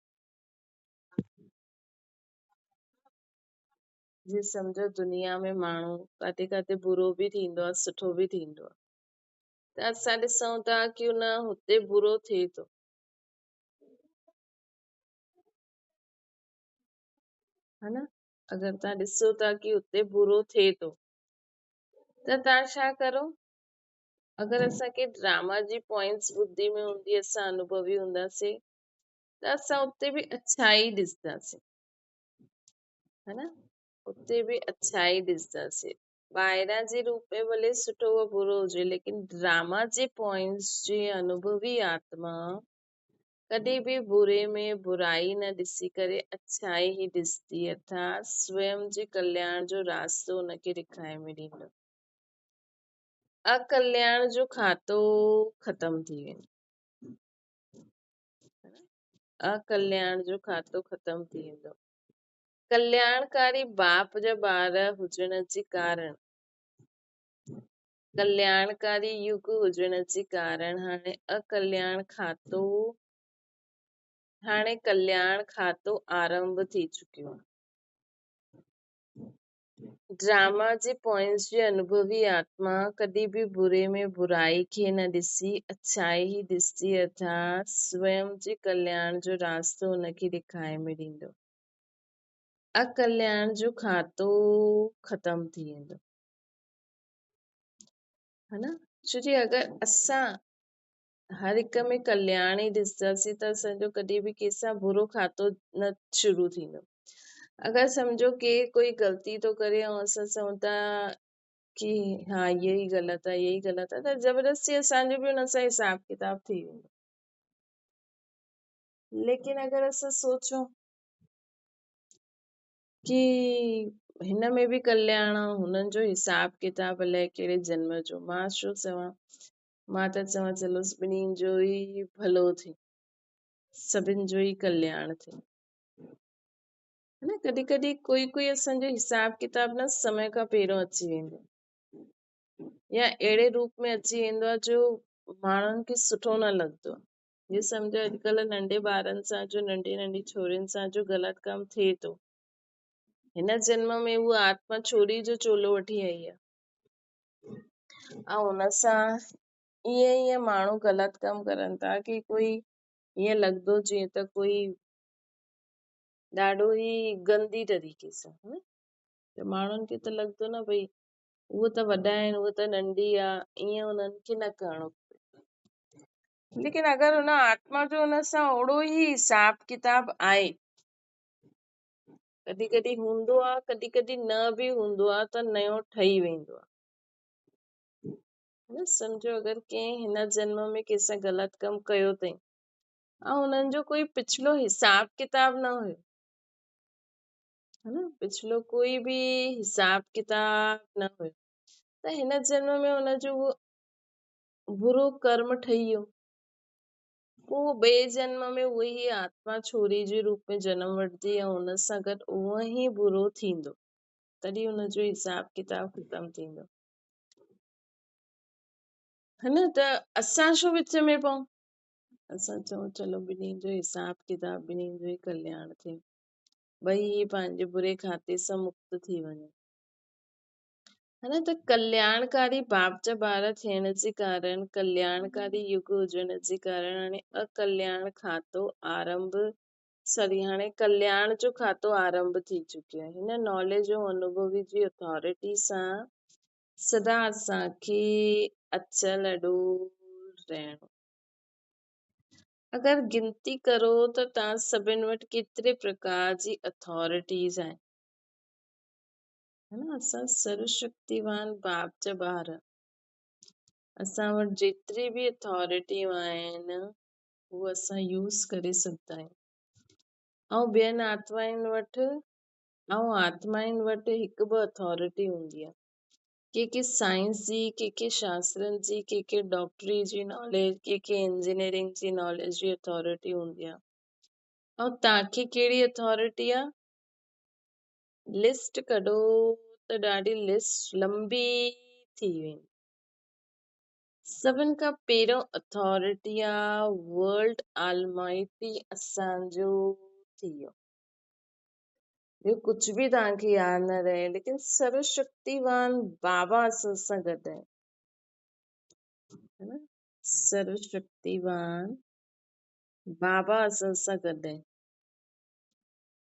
जी, समझो दुनिया में माण्हू काथे काथे बुरो बि थींदो आहे सुठो बि थींदो आहे, त असां ॾिसूं था कि उन हुते बुरो थिए थो, है न। अगर तव्हां ॾिसो था कि हुते बुरो थिए थो त तव्हां छा करो, अगर असांखे ड्रामा जी पॉइंट्स बुद्धि में हूंदी, असां अनुभवी हूंदासीं त असां उते बि अच्छाई ॾिसंदासीं, है न। उते बि अच्छाई ॾिसंदासीं। ॿाहिरां जे रूप में भले सुठो व बुरो हुजे, लेकिन ड्रामा जे पॉइंट्स जे अनुभवी आत्मा कॾहिं बि बुरे में बुराई न ॾिसी करे अच्छाई ही ॾिसंदी, अर्थात स्वयं जे कल्याण जो रास्तो हुनखे ॾेखारे में ॾींदो। अकल्याण जो खातो ख़तम थी वेंदो, अकल्याण जो खातो ख़तम थी वेंदो। कल्याणकारी बाप जा ॿार हुजण जे कारण, कल्याणकारी युग हुजण जे कारण हाणे अकल्याण खातो, हाणे कल्याण खातो आरंभ थी चुकियो आहे। ड्रामा जे पॉइंट्स जे अनुभवी आत्मा कॾहिं बि बुरे में बुराई खे न ॾिसी अच्छाई ही ॾिसंदी, अर्थात स्वयं जे कल्याण जो रास्तो हुनखे ॾेखारे में ॾींदो। अकल्याण जो खातो ख़तम थी वेंदो, है न। छो जी अगर असां हर हिक में कल्याण ई ॾिसंदासीं त असांजो कॾहिं बि कंहिंसां बुरो खातो न शुरू थींदो। अगर सम्झो के कोई ग़लती थो करे ऐं असां चऊं था कि हा ये ही ग़लति आहे, ये ही ग़लति आहे, त ज़बरदस्ती असांजो बि हुन सां हिसाब किताब थी वेंदो। लेकिन अगर असां सोचूं कि हिन में बि कल्याण आहे, हुननि जो हिसाब किताब अलाए कहिड़े जन्म जो, मां छो चवां, मां त चवां चलो ॿिन्हिनि जो ई भलो थिए, सभिनि जो ई कल्याण थिए, है न। कॾहिं कॾहिं कोई कोई असांजो हिसाब किताब न समय खां पहिरियों अची वेंदो, या अहिड़े रूप में अची वेंदो आहे जो माण्हुनि खे सुठो न लॻंदो आहे। ये सम्झो अॼुकल्ह नंढे ॿारनि सां जो नंढी नंढी छोरियुनि सां जो ग़लति कमु थिए थो, हिन जन्म में उहा आत्मा छोरी जो चोलो वठी आई आहे, ऐं हुन सां ईअं माण्हू ग़लति कमु करनि था कि कोई ईअं लॻंदो जीअं त कोई ॾाढो ई गंदी तरीक़े सां, है न। त माण्हुनि खे त लॻंदो न भई उहे त वॾा आहिनि, उहे त नंढी आहे, ईअं उन्हनि खे न करिणो खपे। लेकिन अगर हुन आत्मा जो हुन सां ओड़ो ई हिसाब किताब आहे, कॾहिं कॾहिं हूंदो आहे, कॾहिं कॾहिं न बि हूंदो आहे, त नयो ठही वेंदो आहे, न सम्झो अगरि कंहिं हिन जन्म में कंहिंसां ग़लति कमु कयो अथई ऐं हुननि जो कोई पिछलो हिसाब किताब न हुयो, है न, पिछलो कोई बि हिसाब किताब न हुयो, त हिन जन्म में हुनजो उहो बुरो कर्म ठही वियो, पोइ ॿिए जन्म में उहा ई आत्मा छोरी जे रूप में जनम वठंदी ऐं हुन सां गॾु उहो ई बुरो थींदो, तॾहिं हुनजो हिसाब किताब ख़तम थींदो, है न। त असां छो विच में पऊं, असां चऊं चलो ॿिन्हिनि जो हिसाब किताब, ॿिन्हिनि जो ई कल्याण थिए, ॿई पंहिंजे बुरे खाते सां मुक्त थी वञनि, है न। त कल्याणकारी बाप जा ॿार थियण जे कारण, कल्याणकारी युग हुजण जे कारण हाणे अकल्याण खातो आरंभ हाणे कल्याण जो खातो आरंभ थी चुकियो आहे, हिन नॉलेज ऐं अनुभवी जी अथॉरिटी सां सदा असांखे अचल अॾोर रहणो। अगरि गिनती करो त तव्हां सभिनि वटि केतिरे प्रकार जी अथॉरिटीज़ आहिनि, है न। असां सर्वशक्तिवान बाप जा ॿार, असां वटि जेतिरी बि अथॉरिटियूं आहिनि उहे असां यूज़ करे सघंदा आहियूं, ऐं ॿियनि आत्माउनि वटि हिकु ॿ अथॉरिटी हूंदी आहे, के साइंस जी, के शास्त्रनि जी, के डॉक्टरी जी नॉलेज, के इंजीनियरिंग जी नॉलेज जी अथॉरिटी हूंदी आहे, ऐं तव्हांखे कहिड़ी अथॉरिटी आहे, लिस्ट कढो त ॾाढी लिस्ट लंबी थी वेंदी। सभिनि खां पहिरियों अथॉरिटी आहे वर्ल्ड आलमाइटी असांजो थी वियो, ॿियो कुझु बि तव्हांखे यादि न रहे, लेकिन सर्वशक्तिवान बाबा असां सां गॾु आहे, है न। सर्वशक्तिवान बाबा असां सां गॾु आहे,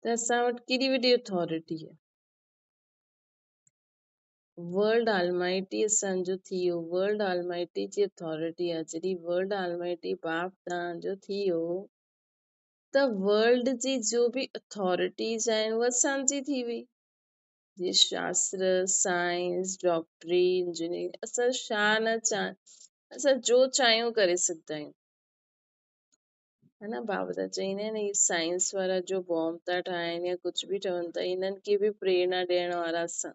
त असां वटि केॾी वॾी अथॉरिटी आहे, वर्ल्ड आलमाइटी असांजो थी वियो, वर्ल्ड आलमाइटी जी अथॉरिटी आहे, जॾहिं वर्ल्ड आलमाइटी बाप तव्हांजो थी वियो त वर्ल्ड जी जो बि अथॉरिटीज़ आहिनि उहा असांजी थी वई, जीअं शास्त्र, साइंस, डॉक्टरी, इंजीनियरिंग, असां छा न असां जो चाहियूं करे सघंदा आहियूं, है न। बाबा त चईंदा आहिनि इहे साइंस वारा जो बॉम्ब था ठाहिनि या कुझु बि ठहनि था, इन्हनि खे बि प्रेरणा ॾियण वारा असां,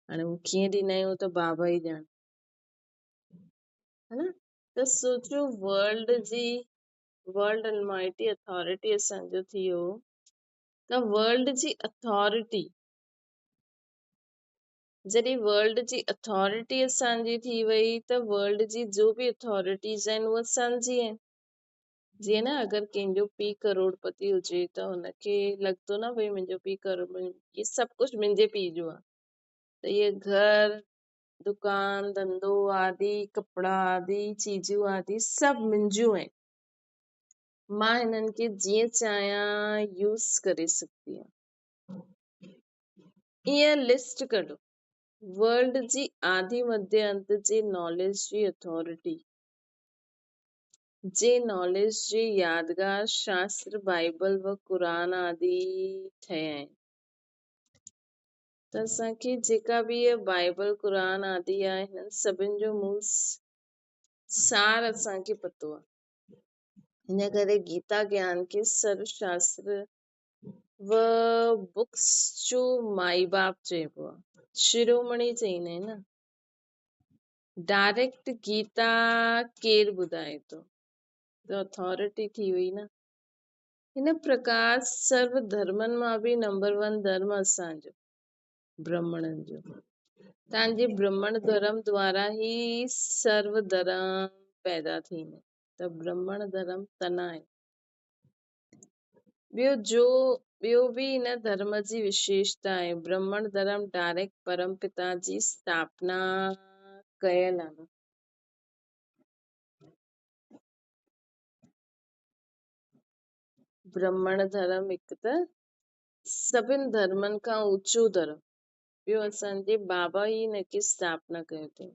हाणे हू कीअं ॾींदा आहियूं त बाबा ई ॼाण, है न। त सोचो वर्ल्ड अलमाइटी अथॉरिटी असांजो थी वियो, त वर्ल्ड जी अथॉरिटी, जॾहिं वर्ल्ड जी अथॉरिटी असांजी थी वई त वर्ल्ड जी जो बि अथॉरिटीज़ आहिनि उहे असांजी आहिनि, जीअं न अगरि कंहिंजो पीउ करोड़पति हुजे त हुनखे लॻंदो न भई मुंहिंजो पीउ करोड़, इहे सभु कुझु मुंहिंजे पीउ जो आहे, त इहे घर, दुकान, धंधो आदि, कपिड़ा आदि, चीजूं आदि सभु मुंहिंजियूं आहिनि, मां हिननि खे जीअं चाहियां यूज़ करे सघंदी आहियां। ईअं लिस्ट कढो वर्ल्ड जी आदि मध्य अंत जे नॉलेज जी अथॉरिटी, जे नॉलेज जे यादगार शास्त्र बाइबल व क़ुरान आदि ठहिया आहिनि, त असांखे जेका बि इहा बाइबल क़ुरान आदि आहे हिननि सभिनि जो मूल सार असांखे पतो आहे, हिन करे गीता ज्ञान खे सर्वशास्त्र व बुक्स जो माई बाप चइबो आहे, शिरोमणी चईंदा आहिनि न, डायरेक्ट गीता केरु ॿुधाए थो, त अथॉरिटी थी वई न। हिन प्रकार सर्व धर्मनि मां बि नंबर 1 धर्म असांजो ब्राह्मणनि जो, तव्हांजे ब्राह्मण धर्म द्वारा ई सर्व धर्म पैदा थींदा, त ब्राह्मण धर्म तना आहे। ॿियो बि हिन धर्म जी विशेषता आहे, ब्राह्मण धर्म डायरेक्ट परम पिता जी स्थापना कयल आहे, ब्राह्मण धर्म हिकु त सभिनि धर्मनि खां ऊचो धर्म, ॿियो असांजे बाबा ई हिनखे स्थापना कयो अथई,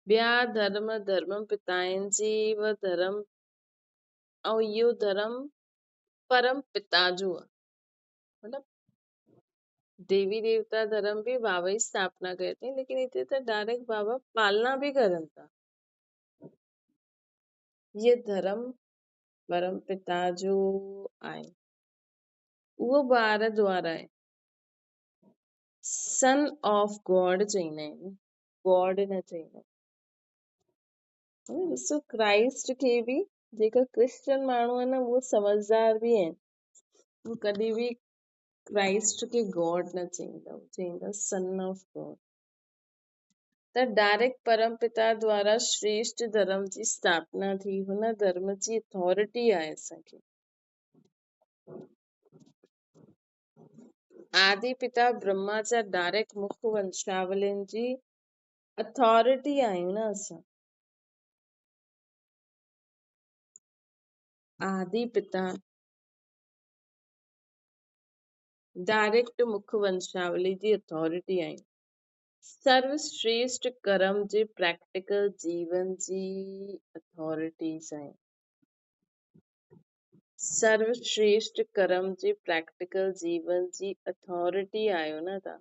ॿिया धर्म पिताइनि जी व धर्म, ऐं इहो धर्म परम पिता जो आहे, मतलब देवी देवता धर्म भी बाबा ही स्थापना करते हैं, लेकिन इतने तो डायरेक्ट बाबा पालना भी करन था। ये धर्म परम पिता जो आहे उहो ॿार द्वारा आहे। सन ऑफ गॉड चईंदा आहिनि, गॉड न चईंदा आहिनि। ॾिसो क्राइस्ट खे बि जेका क्रिश्चियन माण्हू आहिनि न उहो समझदार बि आहिनि, उहो कॾहिं बि क्राइस्ट खे गॉड न चईंदा, चईंदा सन ऑफ गॉड। त डायरेक्ट परम पिता द्वारा श्रेष्ठ धर्म जी स्थापना थी, हुन धर्म जी अथॉरिटी आहे असांखे। आदि पिता ब्रह्मा जा डायरेक्ट मुख वंशावलियुनि जी अथॉरिटी आहियूं न असां। आदि पिता डायरेक्ट मुख वंशावली जी अथॉरिटी आहियूं। सर्वश्रेष्ठ कर्म जे प्रैक्टिकल जीवन जी अथॉरिटीज़ आहियूं। सर्वश्रेष्ठ कर्म जे प्रैक्टिकल जीवन जी अथॉरिटी आहियो न तव्हां,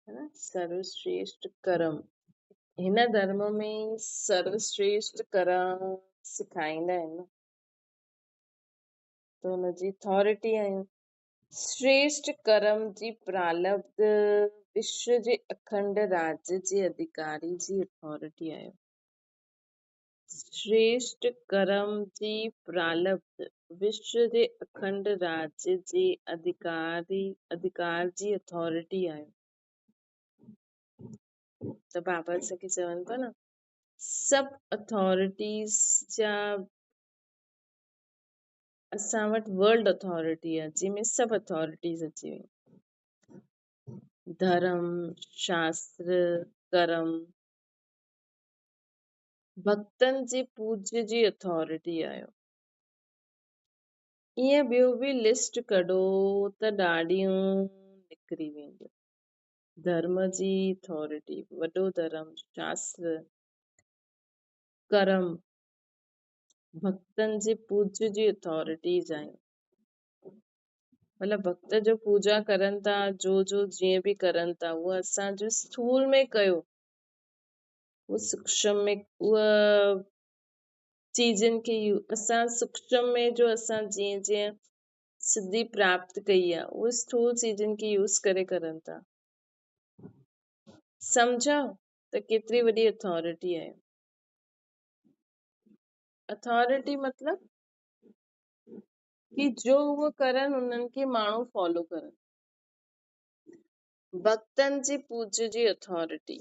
है न। सर्वश्रेष्ठ कर्म हिन धर्म में सर्वश्रेष्ठ कर्म सिखाईंदा आहिनि न, त हुनजी अथॉरिटी आहियूं। श्रेष्ठ कर्म जी प्रालब्ध विश्व जे अखंड राज्य जे अधिकारी जी अथॉरिटी आहियो। श्रेष्ठ कर्म जी प्रालब्ध विश्व जे अखंड राज्य जे अधिकार जी अथॉरिटी आहियो। त बाबा असांखे चवनि पिया न सभु अथॉरिटीज़ जा असां वटि वर्ल्ड अथॉरिटी आहे जंहिंमें सभु अथॉरिटीज़ अची वियूं। धर्म, शास्त्र, कर्म, भक्तनि जे पूज्य जी अथॉरिटी आहियो। ईअं ॿियो बि लिस्ट कढो त ॾाढियूं निकिरी वेंदियूं। धर्म जी अथॉरिटी, वॾो धर्म, शास्त्र, कर्म, भक्तनि जे पूज्य जी अथॉरिटीज़ आहियूं। मतिलबु भक्त जो पूजा करनि था, जो जीअं बि करनि था उहा असांजो स्थूल में कयो, उहा सूक्ष्म में उहा चीजनि खे असां सूक्ष्म में जो असां जीअं जीअं सिद्धि प्राप्त कई आहे उहा स्थूल चीजनि खे यूज़ करे करनि था। सम्झो त केतिरी वॾी अथॉरिटी आहे। अथॉरिटी मतिलब कि जो उहो करनि उन्हनि खे माण्हू फॉलो करनि। भक्तनि जी पूॼ जी अथॉरिटी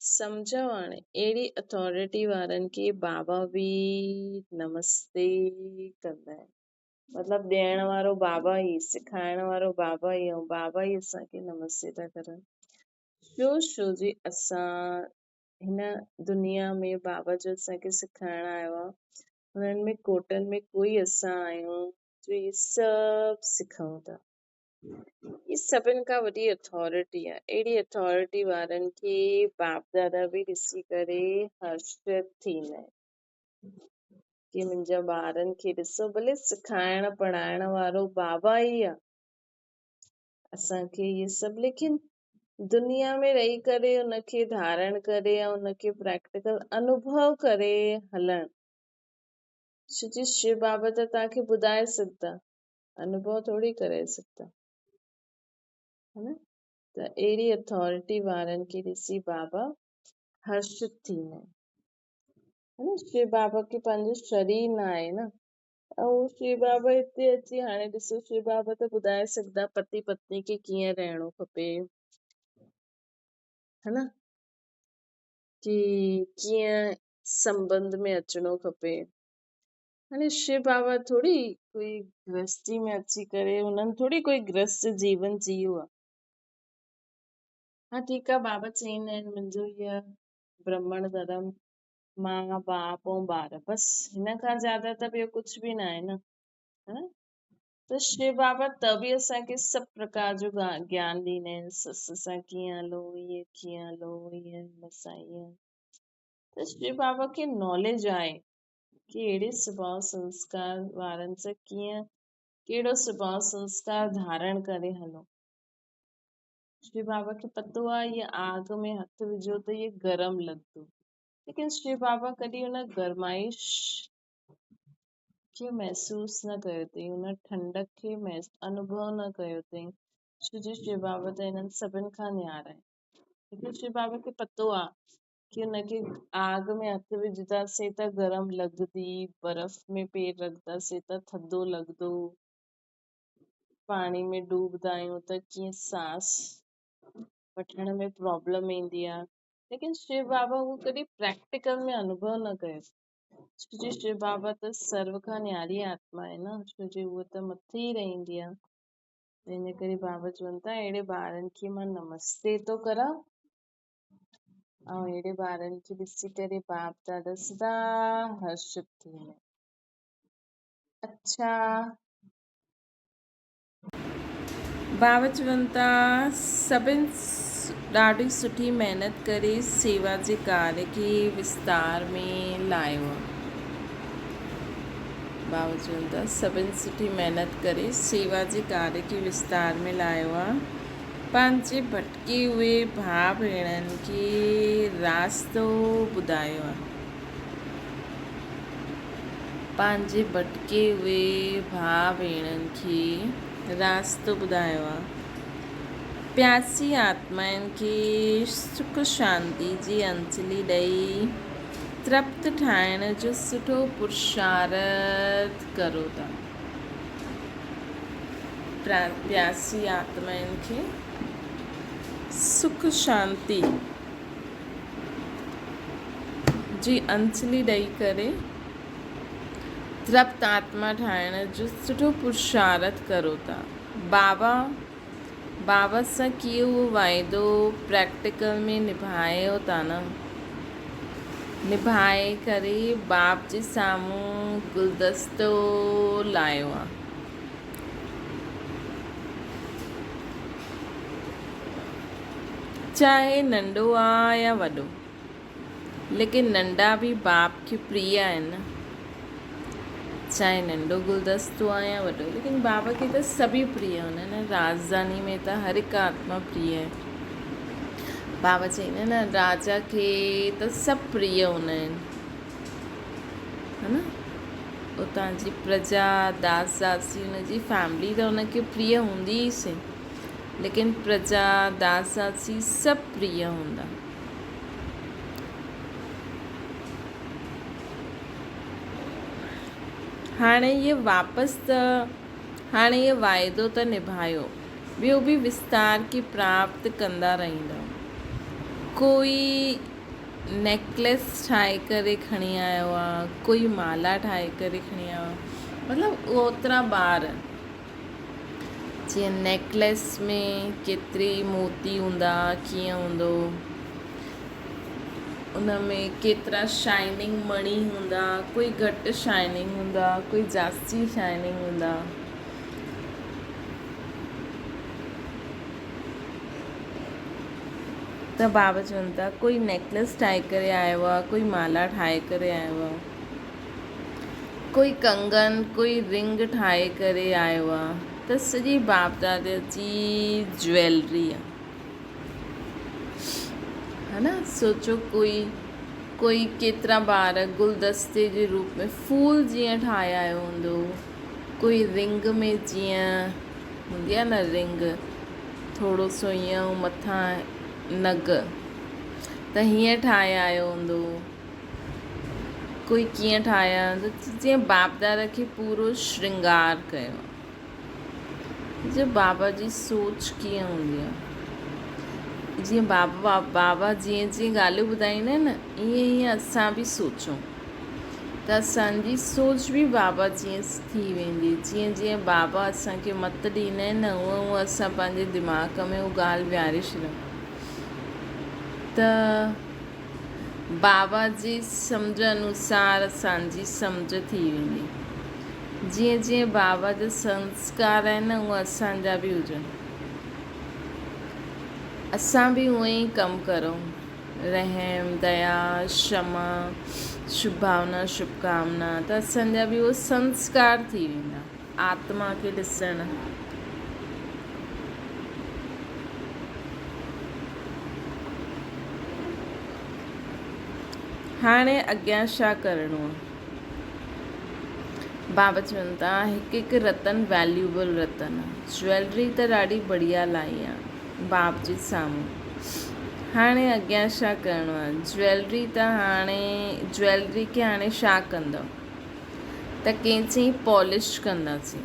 सम्झो हाणे अहिड़ी अथॉरिटी वारनि खे बाबा बि नमस्ते कंदा आहिनि। मतिलबु ॾियण वारो बाबा ई, सिखाइण वारो बाबा ई, ऐं बाबा ई असांखे नमस्ते था करनि। छो जी असां हिन दुनिया में बाबा जो असांखे सिखाइण आयो आहे, हुननि में कोटनि में कोई असां आहियूं जो इहे सभु सिखूं था। ये सभिनि खां वॾी अथॉरिटी आहे। अहिड़ी अथॉरिटी वारनि खे बाप दादा बि ॾिसी करे हर्षित थींदा आहिनि कि मुंहिंजा ॿारनि खे ॾिसो, भले सिखाइण पढ़ाइण वारो बाबा ई आहे असांखे इहे सभु, लेकिन दुनिया में रही करे उनखे धारण करे ऐं उनखे प्रैक्टिकल अनुभव करे हलणु। छो जी शिव बाबा त तव्हांखे ॿुधाए सघंदा, अनुभव थोरी करे सघंदा, है न। त अहिड़ी अथॉरिटी वारनि खे ॾिसी बाबा हर्षित थींदा आहिनि, है न। शिव बाबा खे पंहिंजो शरीर न आहे न, ऐं शिव बाबा हिते अची हाणे ॾिसो शिव बाबा त ॿुधाए सघंदा पति पत्नी खे कीअं रहणो खपे, है न, कि कीअं संबंध में अचिणो खपे। हाणे शिव बाबा थोरी कोई गृहस्थी में अची करे हुननि थोरी कोई गृहस्थ जीवन जियो आहे। हा ठीकु आहे, बाबा चईंदा आहिनि मुंहिंजो इहा ब्राह्मण धर्म, मां बाप ऐं ॿार, बसि हिन खां ज्यादा त ॿियो कुझु बि न आहे न, है न। त शिव बाबा त बि असांखे सभु प्रकार जो ज्ञान ॾींदा आहिनि, ससु सां कीअं हलो, ईअं कीअं हलो, ईअं हिन सां ईअं। त शिव बाबा खे नॉलेज आहे कि अहिड़े स्वभाव संस्कार वारनि सां कीअं, कहिड़ो स्वभाव संस्कार धारण करे हलो। श्री बाबा खे पतो आहे ये आग में हथ विझो त ये गरम लॻंदो, लेकिन श्री बाबा कॾहिं हुन गरमाइश खे महसूस न कयो अथई, हुन ठंडक खे अनुभव न कयो अथई, छो जो श्री बाबा त हिननि सभिनि खां न्यारा आहे। लेकिन श्री बाबा खे पतो आहे कि हुनखे आग में हथ विझंदासीं त गरम लॻंदी, बर्फ़ में पेर रखंदासीं त थधो लॻंदो, पाणी में डूबंदा आहियूं त कीअं सांस वठण में प्रॉब्लम ईंदी आहे। लेकिन श्री बाबा उहो कॾहिं प्रैक्टिकल में अनुभव न कयो, छो जो श्री बाबा त सर्व खां न्यारी आत्मा आहे न, छो जो उहा त मथे ई रहंदी आहे। त इन करे बाबा चवनि था अहिड़े ॿारनि खे मां नमस्ते थो करां, ऐं अहिड़े ॿारनि खे ॾिसी करे बाप दादा सदा हर्षित थी वेंदा आहिनि। अच्छा, बाबा चवनि था सभिनि ॾाढी सुठी महिनत करे सेवा जे कार्य खे विस्तार में लायो आहे। बाबा चवनि था सभिनि सुठी महिनत करे सेवा जे कार्य खे विस्तार में लायो आहे, पंहिंजे भटके हुए भाउ भेणनि खे रास्तो ॿुधायो आहे, पंहिंजे भटके हुए भाउ भेणनि खे रास्तो ॿुधायो आहे, प्यासी आत्माउनि खे सुख शांति जी अंजलि ॾेई तृप्त ठाहिण जो सुठो पुरुषार्थ करो था। प्यासी आत्माउनि खे सुख शांति जी अंजलि ॾेई करे तृप्त आत्मा ठाहिण जो सुठो पुरुषार्थ करो था। बाबा सां कीअं उहो वाइदो प्रैक्टिकल में निभायो था न, निभाए करे बाप जे साम्हूं गुलदस्तो लायो आहे। चाहे नंढो आहे या वॾो, लेकिन नंढा बि बाप खे प्रिय आहिनि न, चाहे नंढो गुलदस्तो आहे या वॾो, लेकिन बाबा खे त सभी प्रिय हूंदा आहिनि। राजधानी में त हर हिकु आत्मा प्रिय आहे। बाबा चईंदा आहिनि न राजा खे त सभु प्रिय हूंदा आहिनि, है न, उतां जी प्रजा दास दासी हुनजी फैमिली त हुनखे प्रिय हूंदी ई से, लेकिन प्रजा दास दासी सभु प्रिय हूंदा। हाणे ये वाइदो त निभायो, ॿियो बि विस्तार खे प्राप्त कंदा रहंदा। कोई नेकलेस ठाहे करे खणी आयो आहे, कोई माला ठाहे करे खणी आयो आहे, मतिलबु ओतिरा ॿार जीअं नेकलेस में केतिरी मोती हूंदा, कीअं हूंदो, उन में केतिरा शाइनिंग मणी हूंदा, कोई घटि शाइनिंग हूंदा, कोई जास्ती शाइनिंग हूंदा। त बाबा चवनि था कोई नेकलेस ठाहे करे आयो आहे, कोई माला ठाहे करे आयो आहे, कोई कंगन कोई रिंग ठाहे करे आयो आहे, त सॼी बाप दादा जी ज्वैलरी आहे, है न। सोचो कोई केतिरा ॿार गुलदस्ते जे रूप में फूल जीअं ठाहे आयो हूंदो, कोई रिंग में जीअं हूंदी आहे न रिंग, थोरो सो ईअं मथां नग, त हीअं ठाहे आयो हूंदो, कोई कीअं ठाहे आयो हूंदो, जीअं बाप दादा खे पूरो श्रृंगार कयो, जो बाबा जी सोच कीअं हूंदी आहे। जीअं बाबा जीअं ॻाल्हियूं ॿुधाईंदा आहिनि न, ईअं असां बि सोचूं त असांजी सोच बि बाबा जीअं थी वेंदी। जीअं बाबा असांखे मत ॾींदा आहिनि न, हूअं असां पंहिंजे दिमाग़ में उहा ॻाल्हि विहारे छॾूं त बाबा जी सम्झ अनुसार असांजी सम्झ थी वेंदी। जीअं बाबा जा संस्कार आहिनि न, उहा असांजा बि हुजनि, असां बि उअं ई कमु करूं, रहम दया क्षमा शुभ भावना शुभकामना, त असांजा बि उहे संस्कार थी वेंदा। आत्मा खे ॾिसण, हाणे अॻियां छा करिणो आहे? बाबा चवनि था हिकु हिकु रतन वैल्यूबल रतन आहे। ज्वैलरी त ॾाढी बढ़िया लाई आहे बाप जे साम्हूं। हाणे अॻियां छा करिणो आहे? ज्वैलरी खे हाणे छा कंदव? त कंहिं चई पॉलिश कंदासीं।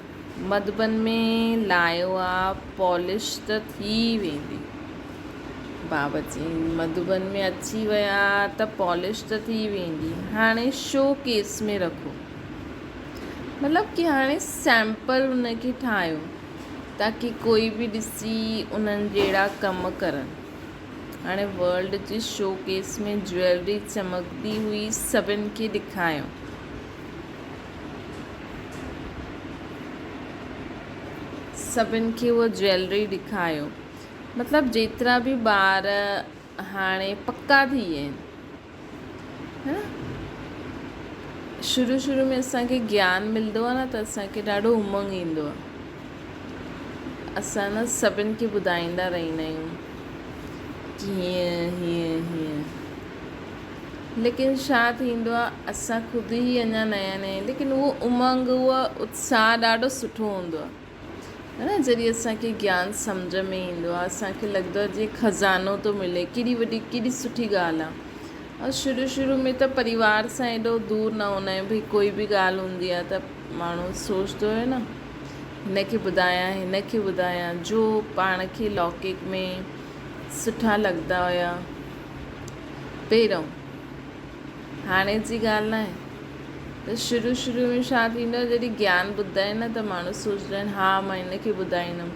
मधुबन में लायो आहे, पॉलिश त थी वेंदी। बाबा चई मधुबन में अची विया त पॉलिश त थी वेंदी। हाणे शो केस में रखो, मतिलबु कि हाणे सैंपल उनखे ठाहियो ताकी कोई बि ॾिसी उन्हनि जहिड़ा कम करनि। हाणे वर्ल्ड जे शो केस में ज्वैलरी चमकदी हुई, सभिनि खे ॾेखारियो। सभिनि खे उहा ज्वैलरी ॾेखारियो। मतिलबु जेतिरा बि ॿार हाणे पक्का थी विया आहिनि, है न। शुरू में असांखे ज्ञान मिलंदो आहे न त असांखे ॾाढो उमंग ईंदो आहे। असां न सभिनि खे ॿुधाईंदा रहंदा आहियूं कि हीअं, लेकिन छा थींदो आहे, असां ख़ुदि ई अञा नया, लेकिन उहो उमंग, उहो उत्साह ॾाढो सुठो हूंदो आहे, है न। जॾहिं असांखे ज्ञान सम्झ में ईंदो आहे, असांखे लॻंदो आहे जीअं खज़ानो थो मिले, केॾी सुठी ॻाल्हि आहे। और शुरू में त परिवार सां एॾो दूर न हूंदा आहियूं। भई कोई बि ॻाल्हि हूंदी आहे त माण्हू सोचंदो आहे न, हिनखे ॿुधायां, जो पाण खे लौकिक में सुठा लॻंदा हुया पहिरों। हाणे जी ॻाल्हि न आहे। त शुरू में छा थींदो आहे, जॾहिं ज्ञान ॿुधंदा आहिनि न त माण्हू सोचंदा आहिनि हा मां हिनखे ॿुधाईंदमि।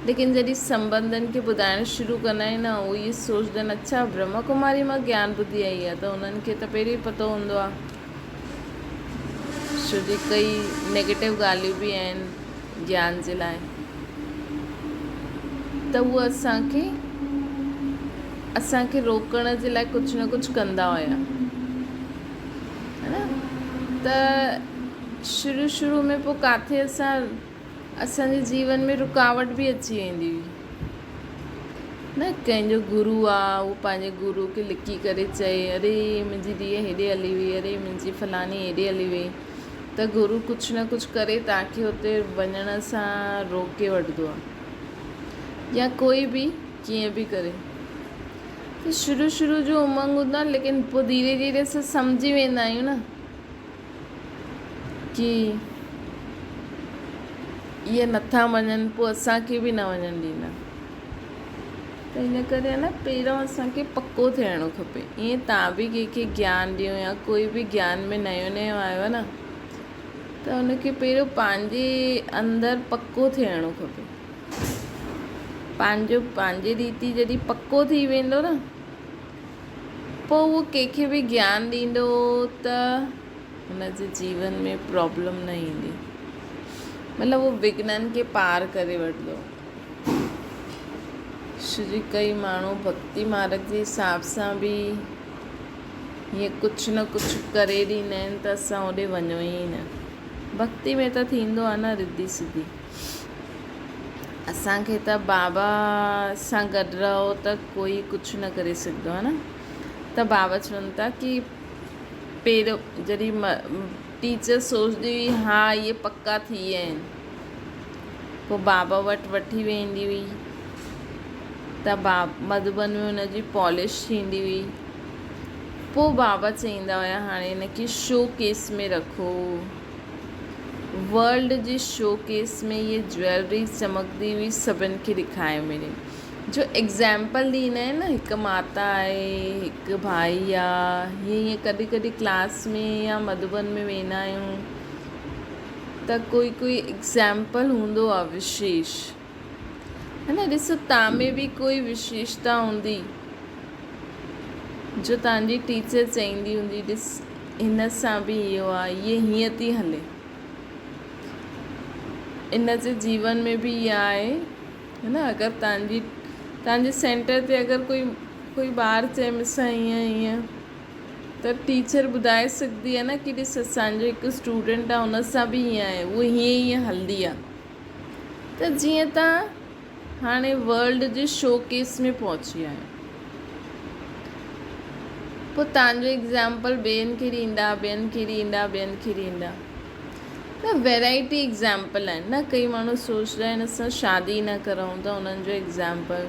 लेकिन जॾहिं संबंधनि खे ॿुधाइणु शुरू कंदा आहिनि न, उहो इहे सोचंदा आहिनि अच्छा ब्रह्मा कुमारी मां ज्ञान ॿुधी आई आहे, त उन्हनि खे त पहिरीं पतो हूंदो आहे। छो जो कई नेगेटिव ॻाल्हियूं बि आहिनि ज्ञान जे लाइ, त उहे असांखे रोकण जे लाइ कुझु न कुझु कंदा हुया, है न। त शुरू में पोइ किथे असांजे जीवन में रुकावट बि अची वेंदी हुई न। कंहिंजो गुरू आहे, उहो पंहिंजे गुरू खे लिकी करे चए अरे मुंहिंजी धीअ हेॾे हली वई, अरे मुंहिंजी फलानी हेॾे हली वई, त गुरू कुझु न कुझु करे तव्हांखे हुते वञण सां रोके वठंदो आहे, या कोई बि कीअं बि करे। त शुरू जो उमंग हूंदो आहे, लेकिन पोइ धीरे धीरे असां सम्झी वेंदा आहियूं न कि इहे नथा वञनि, पोइ असांखे बि न वञणु ॾींदा। त इन करे न पहिरों असांखे पको थियणो खपे। ईअं तव्हां बि कंहिंखे ज्ञान ॾियो, या कोई बि ज्ञान में नयो आयो आहे न, त उनखे पहिरियों पंहिंजे अंदरि पको थियणो खपे। पंहिंजे रीति जॾहिं पको थी वेंदो न, पोइ उहो कंहिंखे बि ज्ञान ॾींदो त हुनजे जीवन में प्रॉब्लम न ईंदी, मतिलबु उहो विघ्ननि खे पार करे वठंदो। श्री कई माण्हू भक्ति मार्ग जे हिसाब सां बि हीअं कुझु न कुझु करे ॾींदा आहिनि त असां होॾे वञूं ई न। भक्ति में त थींदो आहे न रिधी सिधी। असांखे त बाबा सां गॾु रहो त कोई कुझु न करे सघंदो आहे न। त बाबा चवनि था कि पहिरियों जॾहिं टीचर सोचदी हुई हा इहे पक्का थी विया आहिनि, पोइ बाबा वटि वठी वेंदी हुई त मधुबन में हुनजी पॉलिश थींदी हुई। पोइ बाबा चईंदा हुया हाणे हिनखे शो केस में रखो, वर्ल्ड जे शो केस में ये ज्वैलरी चमकदी हुई, सभिनि खे ॾेखारे मिले। जो एग्ज़ाम्पल ॾींदा आहिनि न, हिकु माता आहे, हिकु भाई आहे, हीअं कॾहिं क्लास में या मधुबन में वेंदा आहियूं त कोई एग्ज़ाम्पल हूंदो आहे विशेष, है न। ॾिसो तव्हां में बि कोई विशेषता हूंदी जो तव्हांजी टीचर चईंदी हूंदी ॾिस हिन सां बि इहो आहे, इहे हीअं थी हले, इन जे जीवन में बि इहा आहे, है न। अगरि तव्हांजे सेंटर ते अगरि कोई ॿार चए मूंसां हीअं त टीचर ॿुधाए सघंदी आहे न कि ॾिस असांजो हिकु स्टूडेंट आहे, हुन सां बि हीअं आहे, उहा हीअं हलंदी आहे। त जीअं तव्हां हाणे वर्ल्ड जे शो केस में पहुची आहियो, पोइ तव्हांजो एग्ज़ाम्पल ॿियनि खे ॾींदा त वैराइटी एग्ज़ाम्पल आहिनि न। कई माण्हू सोचंदा आहिनि असां शादी न करूं त उन्हनि जो एग्ज़ाम्पल।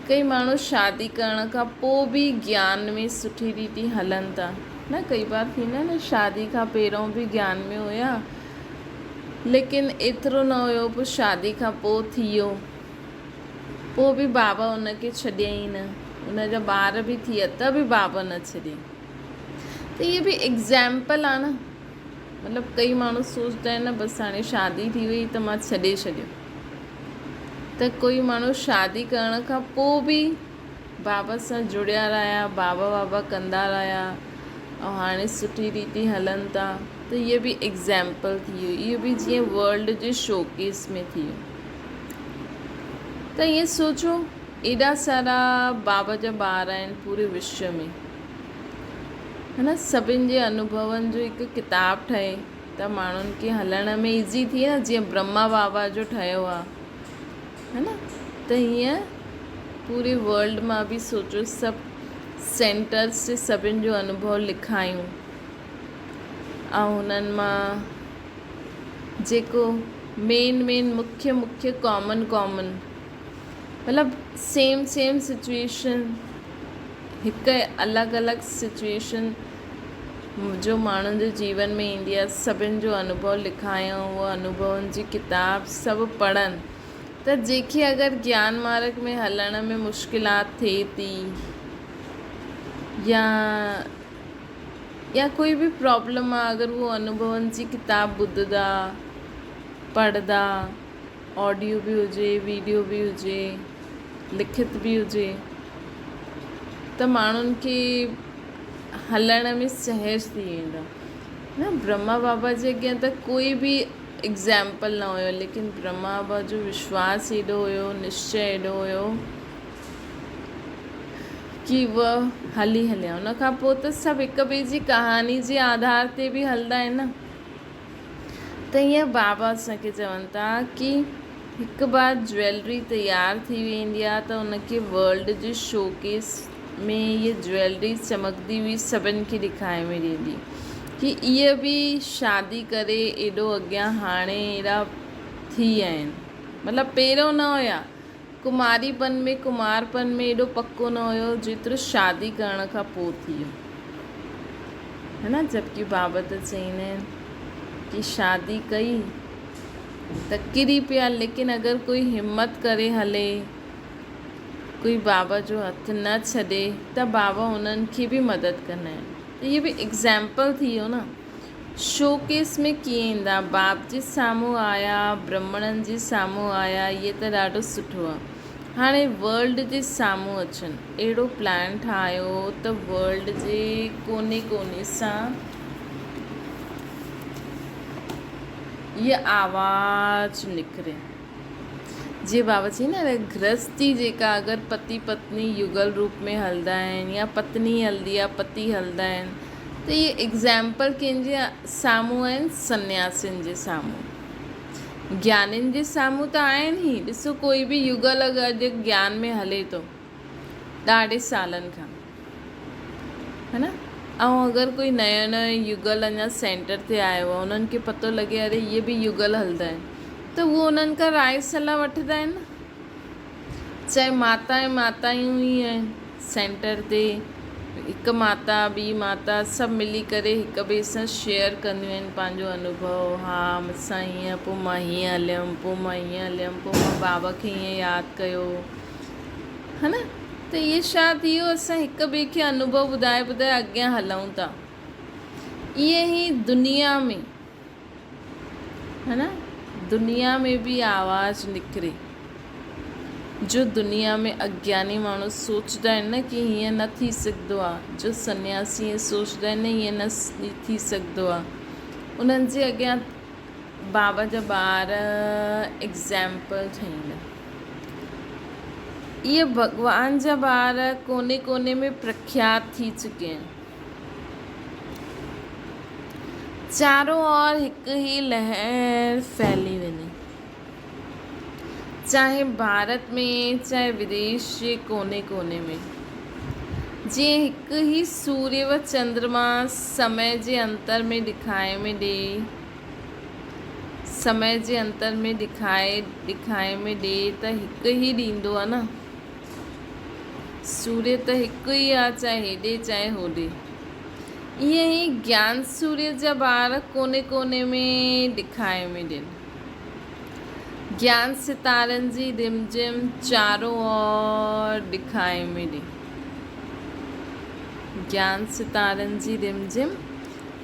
कई माण्हू शादी करण खां पोइ बि ज्ञान में सुठी रीति हलनि था न। कई बार थींदा न, शादी खां पहिरों बि ज्ञान में हुया लेकिन एतिरो न हुयो, पोइ शादी खां पोइ थी वियो, पोइ बि बाबा उनखे छॾियई न, उनजा ॿार बि थिया त बि बाबा न छॾियई। त इहे बि एग्ज़ाम्पल आहे न। मतिलबु कई माण्हू सोचंदा आहिनि न बसि हाणे शादी थी वई त मां छॾे छॾियो, त कोई माण्हू शादी करण खां पोइ बि बाबा सां जुड़िया रहिया, बाबा कंदा रहिया ऐं हाणे सुठी रीति हलनि था। त इहे बि एग्ज़ाम्पल थी वियो। इहो बि जीअं वर्ल्ड जे शोकेस में थी वियो। त ईअं सोचो, एॾा सारा बाबा जा ॿार आहिनि पूरे विश्व में, है न। सभिनि जे अनुभवनि जो हिकु किताबु ठहे त माण्हुनि खे हलण में ईज़ी थिए न। जीअं ब्रह्मा बाबा जो ठहियो आहे, है न। त हीअं पूरे वर्ल्ड मां बि सोचो, सभु सेंटर्स से सभिनि जो अनुभव लिखायूं ऐं हुननि मां जेको मेन मुख्य कॉमन मतिलबु सेम सिचुएशन, हिकु अलॻि सिचुएशन जो माण्हुनि जे जीवन में ईंदी आहे, सभिनि जो अनुभव लिखायूं। उहो अनुभवनि जी किताब सभु पढ़नि त जंहिंखे अगरि ज्ञान मार्ग में हलण में मुश्किलात थिए थी या कोई बि प्रॉब्लम आहे, अगरि उहो अनुभवनि जी किताब ॿुधंदा, पढ़ंदा, ऑडियो बि हुजे, वीडियो बि हुजे, लिखित बि हुजे, त माण्हुनि खे हलण में सहज थी वेंदा न। ब्रह्मा बाबा जे अॻियां त कोई बि एग्ज़ाम्पल न हुयो, लेकिन ब्रह्मा बाबा जो विश्वास एॾो हुयो, निश्चय एॾो हुयो कि उहा हलिया। उन खां पोइ त सभु हिक ॿिए जी कहानी जे आधार ते बि हलंदा आहिनि न। त ईअं बाबा असांखे चवनि था कि हिकु बार ज्वैलरी तयारु थी वेंदी आहे त उनखे वर्ल्ड जे शोकेस में इहे ज्वैलरी चमकदी हुई सभिनि खे ॾेखारे में ॾींदी कि इहे बि शादी करे एॾो अॻियां हाणे एॾा थी विया आहिनि। मतिलबु पहिरियों न हुया, कुमारपन में एॾो पको न हुयो जेतिरो शादी करण खां पोइ थी वियो, है न। जबकि बाबा त चईंदा आहिनि कि शादी कई त किरी पिया, लेकिन अगरि कोई हिम्मत करे हले, कोई बाबा जो हथ न छॾे त बाबा उन्हनि खे बि मदद कंदा आहिनि। त इहे बि एग्ज़ाम्पल थी वियो न। शोकेस में कीअं ईंदा, बाप जे साम्हूं आया, ब्राह्मणनि जे साम्हूं आया, इहे त ॾाढो सुठो आहे। हाणे वर्ल्ड जे साम्हूं अचनि, अहिड़ो प्लान ठाहियो त वर्ल्ड जे कोने सां इहा आवाज़ निकिरे। जीअं बाबा चई न, गृहस्थी जेका अगरि पति पत्नी युगल रूप में हलंदा आहिनि या पत्नी हलंदी आहे, पति हलंदा आहिनि, त इहे एग्ज़ाम्पल कंहिंजे साम्हूं आहिनि, सन्यासियुनि जे साम्हूं। ज्ञानियुनि जे साम्हूं त आहिनि ई। ॾिसो, कोई बि युगल अगरि ज्ञान में हले थो ॾाढे सालनि खां, है न। ऐं अगरि कोई नयो युगल अञा सेंटर ते आयो आहे, उन्हनि खे पतो लॻे अरे इहे बि युगल हलंदा आहिनि, त उहो उन्हनि खां राय सलाह वठंदा आहिनि न। चाहे माताऊं ई आहिनि सेंटर ते, हिकु माता ॿी माता सभु मिली करे हिक ॿिए सां शेयर कंदियूं आहिनि पंहिंजो अनुभव। हा, मूंसां हीअं, पोइ मां हीअं हलियमि, पोइ मां बाबा खे हीअं यादि कयो, है न। त इहे छा थी वियो, असां हिक ॿिए खे अनुभव ॿुधाए अॻियां हलूं था। इहे ई दुनिया में, है न, दुनिया में बि आवाज़ निकिरे। जो दुनिया में अज्ञानी माण्हू सोचंदा आहिनि न कि हीअं न थी सघंदो आहे, जो सन्यासी ईअं सोचंदा आहिनि न हीअं न थी सघंदो आहे, उन्हनि जे अॻियां बाबा जा ॿार एग्ज़ाम्पल ठहींदा। इहे भॻवान जा ॿार कोने में प्रख्यात थी चुके आहिनि। चारों ओर हिकु ई लहर फैली वञे, चाहे भारत में चाहे विदेश जे कोने में। जीअं हिकु ई सूर्य व चंद्रमा समय जे अंतर में ॾेखाए में ॾे समय जे अंतर में ॾेखाए में ॾे त हिकु ई ॾींदो आहे न। सूर्य त हिकु ई आहे, चाहे हेॾे चाहे होॾे। ईअं ई ज्ञान सूर्य जा ॿार कोने कोने में ॾेखाए में ॾियनि। ज्ञान सितारनि जी रिमझिम चारों ओर ॾेखाए में ॾे। ज्ञान सितारनि जी रिमझिम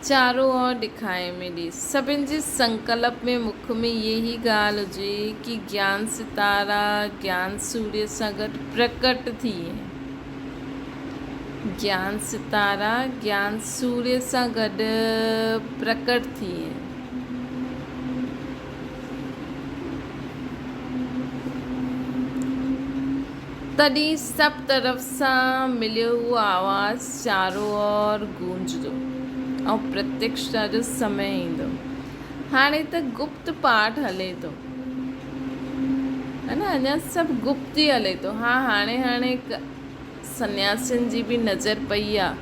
चारों ओर ॾेखाए में ॾे। सभिनि जे संकल्प में मुख में यही ॻाल्हि हुजे कि ज्ञान सितारा ज्ञान सूर्य सां गॾु प्रकट थिए। ज्ञान सितारा ज्ञान सूर्य सां गॾु प्रकट थिए। तॾहिं सभु तरफ़ सां मिलियो उहो आवाज़ चारों ओर गूंजदो ऐं प्रत्यक्षता जो समय ईंदो। हाणे त गुप्त पाठ हले थो, है न, अञा सभु गुप्त ई हले थो। हा, हाणे सन्यासियुनि जी बि नज़र पई आहे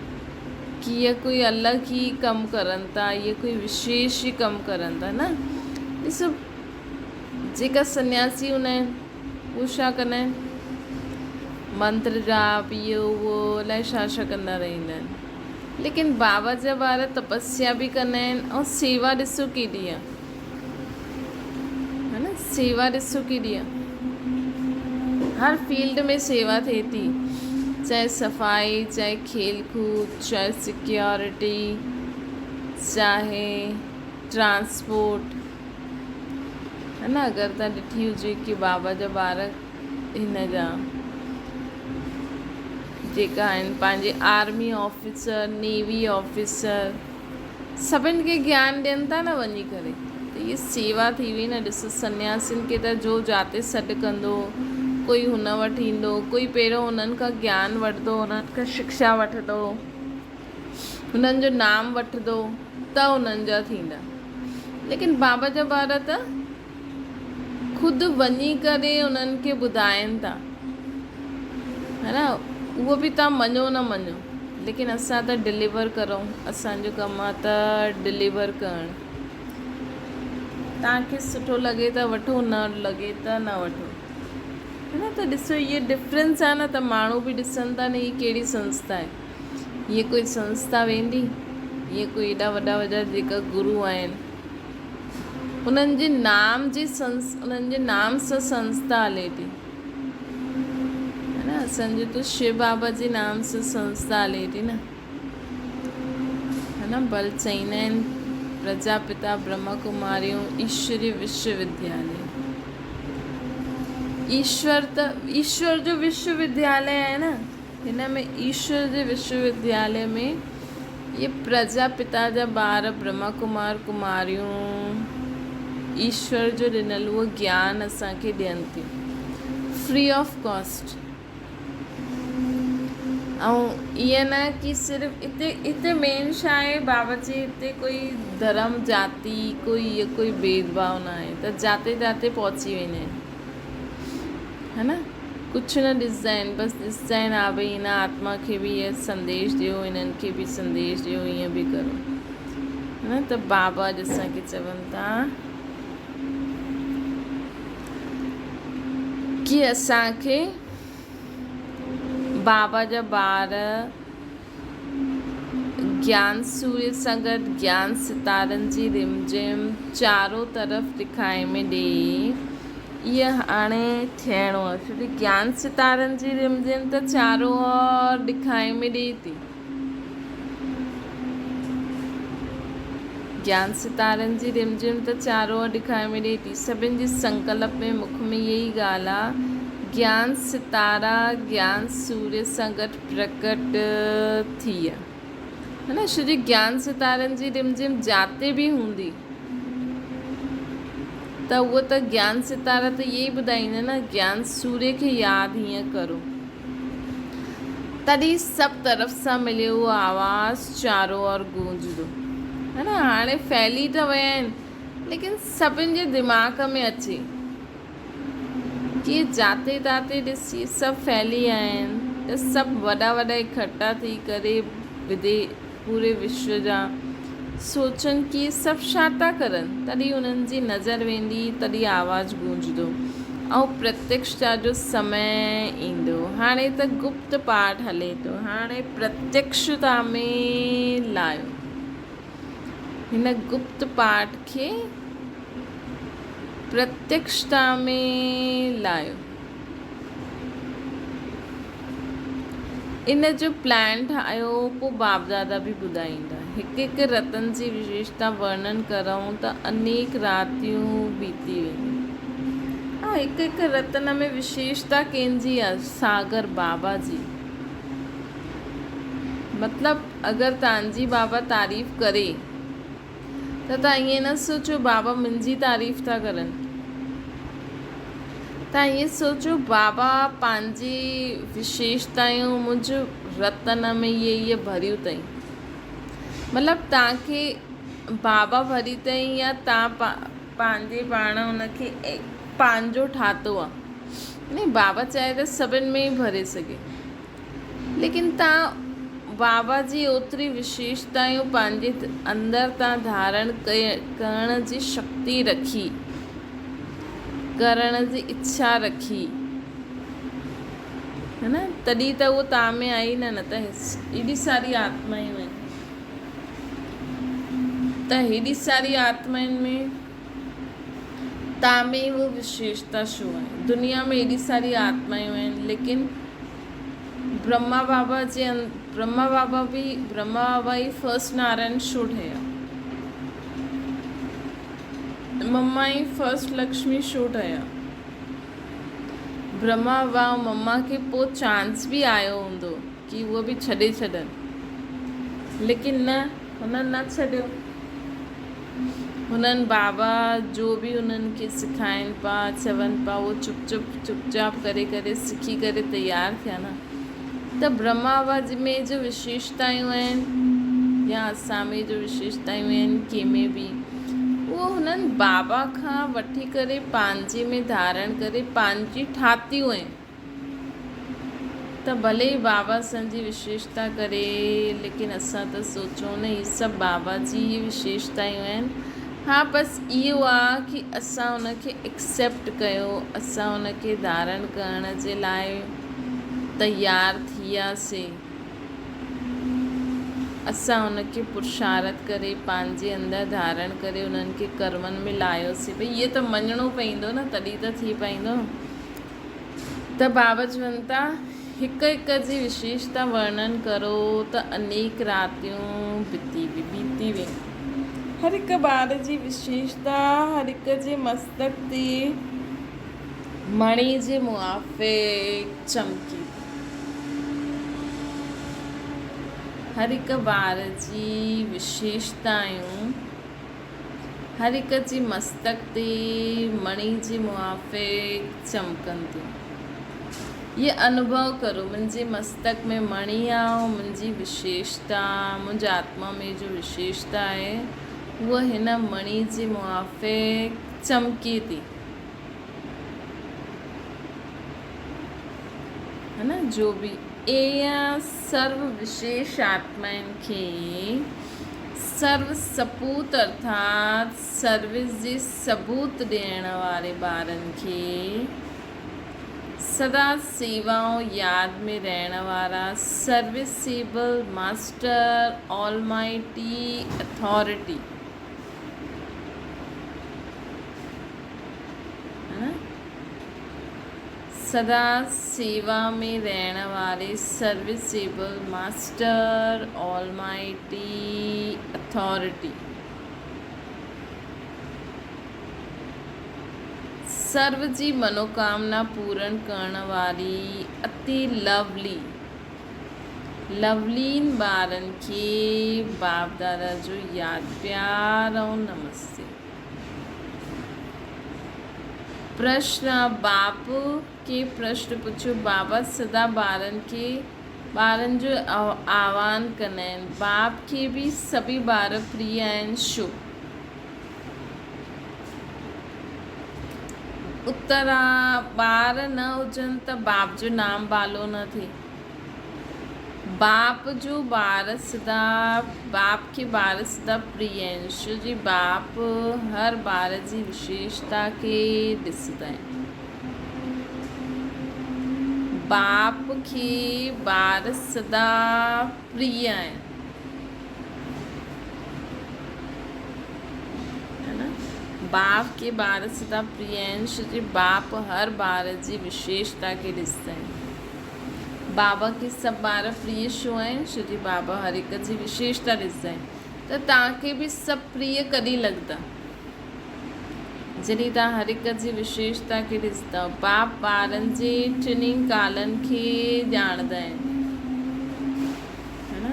कि इहे कोई अलॻि ई कमु करनि था, इहे कोई विशेष ई कमु करनि था न। ॾिसो, जेका सन्यासी हूंदा आहिनि उहे छा कंदा आहिनि, मंत्र जाप इहो उहो अलाए छा छा कंदा रहंदा आहिनि। लेकिन बाबा जा ॿार तपस्या बि कंदा आहिनि ऐं सेवा ॾिसो केॾी आहे, है न। सेवा ॾिसो केॾी आहे, हर फील्ड में सेवा थिए थी, चाहे सफ़ाई, चाहे खेल कूद, चाहे सिक्योरिटी, चाहे ट्रांसपोर्ट, है न। अगरि तव्हां ॾिठी हुजे कि बाबा जा ॿार हिन जा जेका आहिनि पंहिंजे आर्मी ऑफिसर, नेवी ऑफिसर, सभिनि खे ज्ञान ॾियनि था न वञी करे, त इहे सेवा थी वई न। ॾिसो, सन्यासियुनि खे त जो जाते सॾु कंदो, कोई हुन वटि ईंदो, कोई पहिरियों हुननि खां ज्ञान वठंदो, हुननि खां शिक्षा वठंदो, हुननि जो नाम वठंदो, त हुननि जा थींदा। लेकिन बाबा जा ॿार त ख़ुदि वञी करे उन्हनि खे ॿुधाइनि था, है न। उहो बि तव्हां मञो न मञो, लेकिन असां त डिलीवर करूं, असांजो कमु आहे त डिलीवर करणु। तव्हांखे सुठो लॻे त वठो, न लॻे त न वठो, है न। त ॾिसो, इहे डिफरेंस आहे न, त माण्हू बि ॾिसनि था न हीअ कहिड़ी संस्था आहे। हीअ कोई संस्था वेंदी, हीअ कोई एॾा वॾा वॾा जेका गुरू आहिनि उन्हनि जे नाम सां संस्था हले थी, है न। असांजो त शिव बाबा जे नाम सां संस्था हले थी न, है न। बल चईंदा आहिनि प्रजापिता ब्रह्मा कुमारियूं ईश्वरीय विश्वविद्यालय। ईश्वर जो विश्वविद्यालय आहे न। हिन में ईश्वर जे विश्वविद्यालय में ये प्रजापिता जा ॿार ब्रह्मा कुमार कुमारियूं ईश्वर जो ॾिनल उहो ज्ञान असांखे ॾियनि थियूं फ्री ऑफ कॉस्ट। ऐं ईअं न कि सिर्फ़ु हिते मेन छा आहे, बाबा जी हिते कोई धर्म जाति कोई भेदभाव न आहे, त जाते जाते पहुची वेंदा आहिनि, है न। कुझु न ॾिसंदा आहिनि, बसि ॾिसंदा आहिनि हा भई हिन आत्मा खे बि इहो संदेश ॾियो, हिननि खे बि संदेश ॾियो, ईअं बि करो, है न। त बाबा अॼु असांखे चवनि था कि असांखे बाबा जा ॿार ज्ञान सूर्य सां गॾु ज्ञान सितारनि जी रिमझिम चारों तरफ़ ॾेखाए में ॾे। इहा हाणे थियणो आहे, छोकी ज्ञान सितारनि जी रिमझिम त चारों ओर ॾेखाए में ॾे थी। ज्ञान सितारनि जी रिमझिम त चारों ओर ॾेखाए में ॾे थी। सभिनि जे संकल्प में मुख में यही ॻाल्हि आहे, ज्ञान सितारा ज्ञान सूर्य सां गॾु प्रकट थी आहे, है न। छोजी ज्ञान सितारनि जी रिमझिम जाते बि हूंदी त उहो त ज्ञान सितारा त इहे ई ॿुधाईंदा न, ज्ञान सूर्य खे यादि हीअं करो। तॾहिं सभु तरफ़ सां मिलियो उहो आवाज़ चारों ओर गूंजदो, है न। हाणे फैली त विया आहिनि, लेकिन सभिनि जे दिमाग़ में अचे कि जाते ताते ॾिसी सभु फैली आया आहिनि, त सभु वॾा वॾा इकट्ठा थी करे पूरे विश्व जा सोचनि कि सभु छा था करनि, तॾहिं उन्हनि जी नज़र वेंदी, तॾहिं आवाज़ु गूंजंदो ऐं प्रत्यक्षता जो समय ईंदो। हाणे त गुप्त पाठ हले थो, हाणे प्रत्यक्षता में लायो। हिन गुप्त पाठ खे प्रत्यक्षता में लायो। इन जो प्लान ठाहियो, पोइ बाप दादा बि ॿुधाईंदा। हिकु हिकु रतन जी विशेषता वर्णन करूं त अनेक रातियूं बीती वेंदियूं। हिकु हिकु रतन में विशेषता कंहिंजी आहे? सागर बाबा जी। मतिलबु अगरि तव्हांजी बाबा तारीफ़ करे त तव्हां ईअं न सोचो बाबा मुंहिंजी तारीफ़ था करनि, तव्हां ईअं सोचो बाबा पंहिंजी विशेषतायूं मुंहिंजो रतन में इहे भरियूं अथई। मतिलबु तव्हांखे बाबा भरी अथई या तव्हां पंहिंजे पाण हुनखे पंहिंजो ठातो आहे। नहीं, बाबा चाहे त सभिनि में ई भरे सघे, लेकिन तव्हां बाबा जी ओतिरी विशेषतायूं पंहिंजे अंदरि तव्हां धारण करण जी शक्ति रखी, करण जी इच्छा रखी, है न, तॾहिं त उहो तव्हां में आई न त एॾी सारी आत्मायूं आहिनि, त हेॾी सारी आत्माउनि में तव्हां में उहो विशेषता छो आहे? दुनिया में एॾी सारी आत्मायूं आहिनि, लेकिन ब्रह्मा बाबा ई फर्स्ट नारायण छो ठहिया? मम्मा ई फर्स्ट लक्ष्मी छो ठहिया? ब्रह्मा बाबा मम्मा खे पोइ चांस बि आयो हूंदो कि उहो बि छॾे छॾनि, लेकिन न, हुननि न छॾियो। हुननि बाबा जो बि उन्हनि खे सेखारनि पिया, चवनि पिया, उहो चुपचाप करे सिखी करे तयारु थिया न। त ब्रह्मा बाबा में जो विशेषतायूं आहिनि या असां में जो विशेषतायूं आहिनि कंहिंमें बि, उहो हुननि बाबा खां वठी करे पंहिंजे में धारण करे पंहिंजी ठातियूं आहिनि। त भले ई बाबा असांजी विशेषता करे, लेकिन असां त सोचूं न हीअ सभु बाबा जी ही विशेषतायूं आहिनि। हा, बसि इहो आहे कि असां हुनखे एक्सेप्ट कयो, असां हुनखे धारण करण जे लाइ तयारु थियासीं, असां हुनखे पुरुषार्थ करे पंहिंजे अंदरि धारण करे उन्हनि खे कर्मनि में लायोसीं। भई इहे त मञिणो पवंदो न, तॾहिं त थी पाईंदो। त बाबा चवनि था हिकु हिकु जी विशेषता वर्णन करो त अनेक रातियूं बीती वेंदियूं। हर हिकु ॿार जी विशेषता हर हिक जे मस्तक ते मणी जे मुआफ़िक़ चमकी। हर हिकु ॿार जी विशेषतायूं हर हिक जी मस्तक ते मणी जे मुआफ़िक़ चमकनि थियूं। ये अनुभव करो, मुंहिंजे मस्तक में मणी आहे ऐं मुंहिंजी विशेषता, मुंहिंजे आत्मा में जो विशेषता आहे उहा हिन मणी जे मुआफ़िक़ चमके थी, है न। जो बि सर्व विशेष आत्माउनि खे सर्व सपूत अर्थात सर्विस जे सबूत ॾियण वारे ॿारनि खे सदा सेवाऊं यादि में रहण वारा सर्विसेबल मास्टर ऑलमाइटी अथॉरिटी, सदा सेवा में रहण वारे सर्विसेबल मास्टर ऑलमाइटी अथॉरिटी, सर्व जी मनोकामना पूर्ण करण वारी अति लवलीन ॿारनि खे बाप दादा जो यादि प्यार ऐं नमस्ते। प्रश्न, बाप के प्रश्न पुछो, बाबा सदा ॿारनि जो आह्वान कंदा आहिनि, बाप खे बि सभी ॿार प्रिय आहिनि छो? उत्तर, ॿार न हुजनि त बाप जो नाम बालो न थिए। बाप जो वारस दा, बाप खे वारस दा प्रियंश जी बाप हर ॿार जी विशेषता खे ॾिसंदा आहिनि। बाप खे ॿार सदा प्रिय आहिनि, है ना। बाप खे ॿार सदा प्रिय आहिनि छो जे बाप हर ॿार जी विशेषता खे ॾिसंदा आहिनि। बाबा खे सभु ॿार प्रिय छो आहिनि छो जे बाबा हर हिक जी विशेषता ॾिसंदा आहिनि। त तव्हांखे बि सभु प्रिय कॾहिं लॻंदा जॾहिं तव्हां हर हिक जी विशेषता खे ॾिसंदव। बाप ॿारनि जे टिनी कालनि खे ॼाणंदा आहिनि, है ना।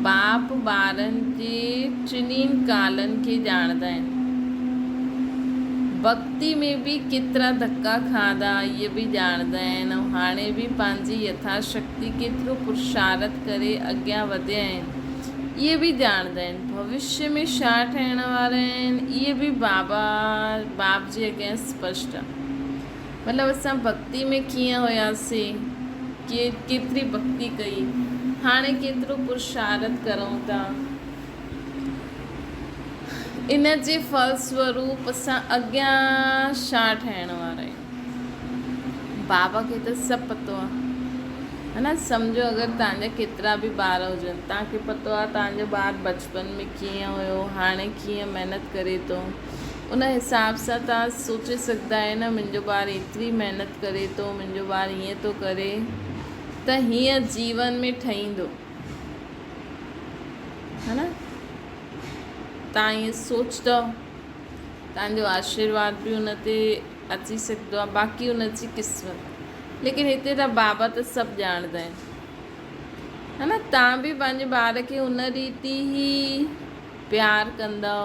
बाप ॿारनि जे टिनी कालनि खे ॼाणंदा आहिनि। भक्ति में बि केतिरा धक्का खाधा इहे बि ॼाणंदा आहिनि, ऐं हाणे बि पंहिंजी यथाशक्ति केतिरो पुरुषार्थ करे अॻियां वधिया आहिनि इहे बि ॼाणंदा आहिनि। भविष्य में छा ठहिण वारा आहिनि इहे बि बाप जे अॻियां स्पष्ट आहे। मतिलबु असां भक्ति में कीअं हुयासीं, केतिरी भक्ति कई, हाणे केतिरो पुरुषार्थ करूं था, इन जे फलस्वरूप असां अॻियां छा ठहिण वारा आहियूं। बाबा खे त सभु पतो आहे, है ना। सम्झो अगरि तव्हांजा केतिरा बि ॿार हुजनि, तव्हांखे पतो आहे तव्हांजो ॿारु बचपन में कीअं हुयो, हाणे कीअं महिनत करे थो, उन हिसाब सां तव्हां सोचे सघंदा आहियो न मुंहिंजो ॿारु एतिरी महिनत करे थो, मुंहिंजो ॿारु हीअं थो करे, त हीअं जीवन में ठहींदो, है ना। तव्हां ईअं सोचंदव तव्हांजो आशीर्वाद बि उन ते अची सघंदो आहे, बाक़ी उनजी क़िस्मत। लेकिन हिते त बाबा त सभु ॼाणंदा आहिनि, है ना। तव्हां बि पंहिंजे ॿार खे उन रीति ई प्यारु कंदव,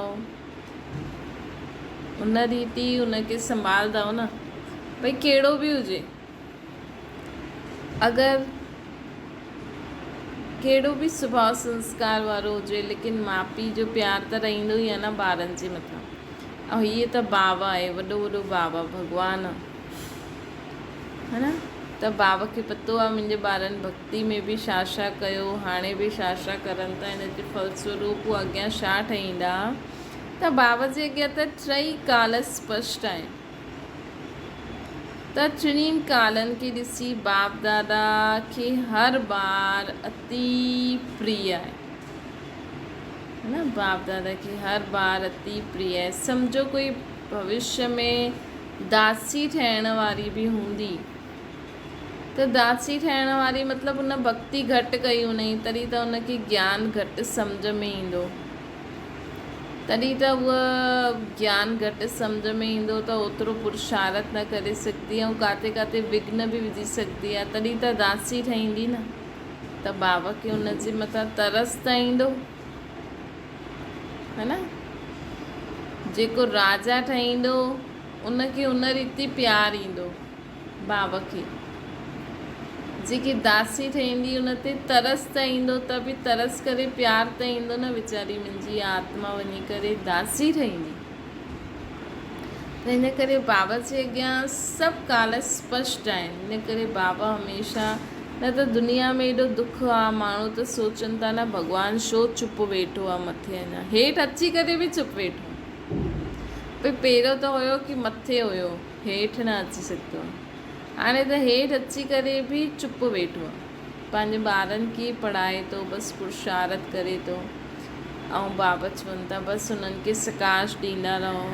उन रीति उनखे संभालंदव न। भई कहिड़ो बि हुजे, अगरि कहिड़ो बि सुभाउ संस्कार वारो हुजे, लेकिन माउ पीउ जो प्यारु त रहंदो ई आहे न ॿारनि जे मथां। ऐं हीअ त बाबा आहे, वॾो वॾो बाबा भॻवानु, है न। त बाबा खे पतो आहे मुंहिंजे ॿारनि भक्ति में बि छा छा कयो, हाणे बि छा छा करनि था, इन जे फलस्वरूप उहे अॻियां छा ठहींदा। त बाबा जे अॻियां त टई काल स्पष्ट आहिनि। त टिनी कालनि खे ॾिसी बाप दादा खे हर ॿार अति प्रिय आहे, है न। बाप दादा खे हर ॿार अति प्रिय आहे। सम्झो कोई भविष्य में दासी ठहिण वारी बि हूंदी, त दासी ठहिण वारी मतिलबु उन भक्ति घटि कई हुनई, तॾहिं त उनखे ज्ञान घटि सम्झ में ईंदो, तॾहिं त उहा ज्ञान घटि सम्झ में ईंदो त ओतिरो पुरुषार्थ न करे सघंदी, ऐं किथे किथे विघ्न बि विझी सघंदी आहे, तॾहिं त दासी ठहींदी न। त बाबा खे उन जे मथां तरस त ईंदो, है न। जेको राजा ठहींदो उनखे उन रीति प्यारु ईंदो बाबा खे। जेकी दासी ठहींदी उन ते तरस त ईंदो, त बि तरस करे प्यारु त ईंदो न। वीचारी मुंहिंजी आत्मा वञी करे दासी ठहींदी। त इन करे बाबा जे अॻियां सभु काल स्पष्ट आहिनि। इन करे बाबा हमेशह, न त दुनिया में एॾो दुख आहे, माण्हू त सोचनि था न भॻवानु छो चुप वेठो आहे मथे, अञा हेठि अची करे बि चुप वेठो। भई पहिरियों त हुयो कि मथे हुयो, हेठि न अची सघंदो, हाणे त हेठि अची करे बि चुप वेठो आहे। पंहिंजे ॿारनि खे पढ़ाए थो, बसि पुरुषार्थ करे थो, ऐं बाबा चवनि था बसि उन्हनि खे सकाश ॾींदा रहो,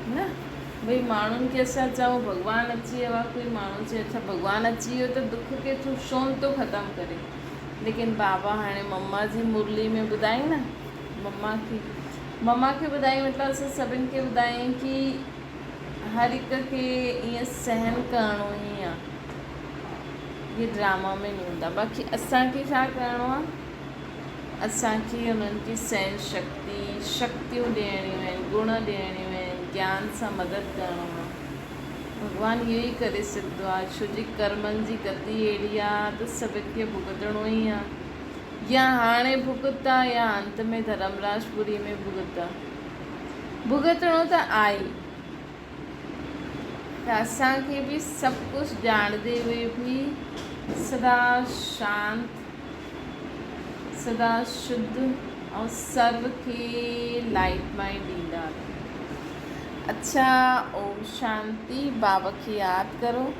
न। भई माण्हुनि खे असां चऊं भॻवानु अची वियो आहे, कोई माण्हू चए अच्छा भॻवानु अची वियो त दुख खे छो थो ख़तमु करे। लेकिन बाबा हाणे मम्मा जी मुरली में ॿुधाई न, मम्मा खे ॿुधाई, मतिलबु असां सभिनि खे ॿुधाई कि हर हिक खे ईअं सहन करिणो ई आहे, ये ड्रामा में न हूंदा। बाक़ी असांखे छा करिणो आहे, असांखे उन्हनि खे सहन शक्तियूं ॾियणियूं आहिनि, गुण ॾियणियूं आहिनि, ज्ञान सां मदद करिणो आहे। भॻवानु इहो ई करे सघंदो आहे, छो जी कर्मनि जी गति अहिड़ी आहे त सभिनि खे भुगतणो ई आहे। या हाणे भुगता या अंत में धर्मराजपुरी में भुगता, भुगतणो त आहे। त असांखे बि सभु कुझु ॼाणंदे हुए बि सदा शांत, सदा शुद्ध और सर्व के लाइट माई डीलर। अच्छा, ओम शांति। बाबा की याद करो।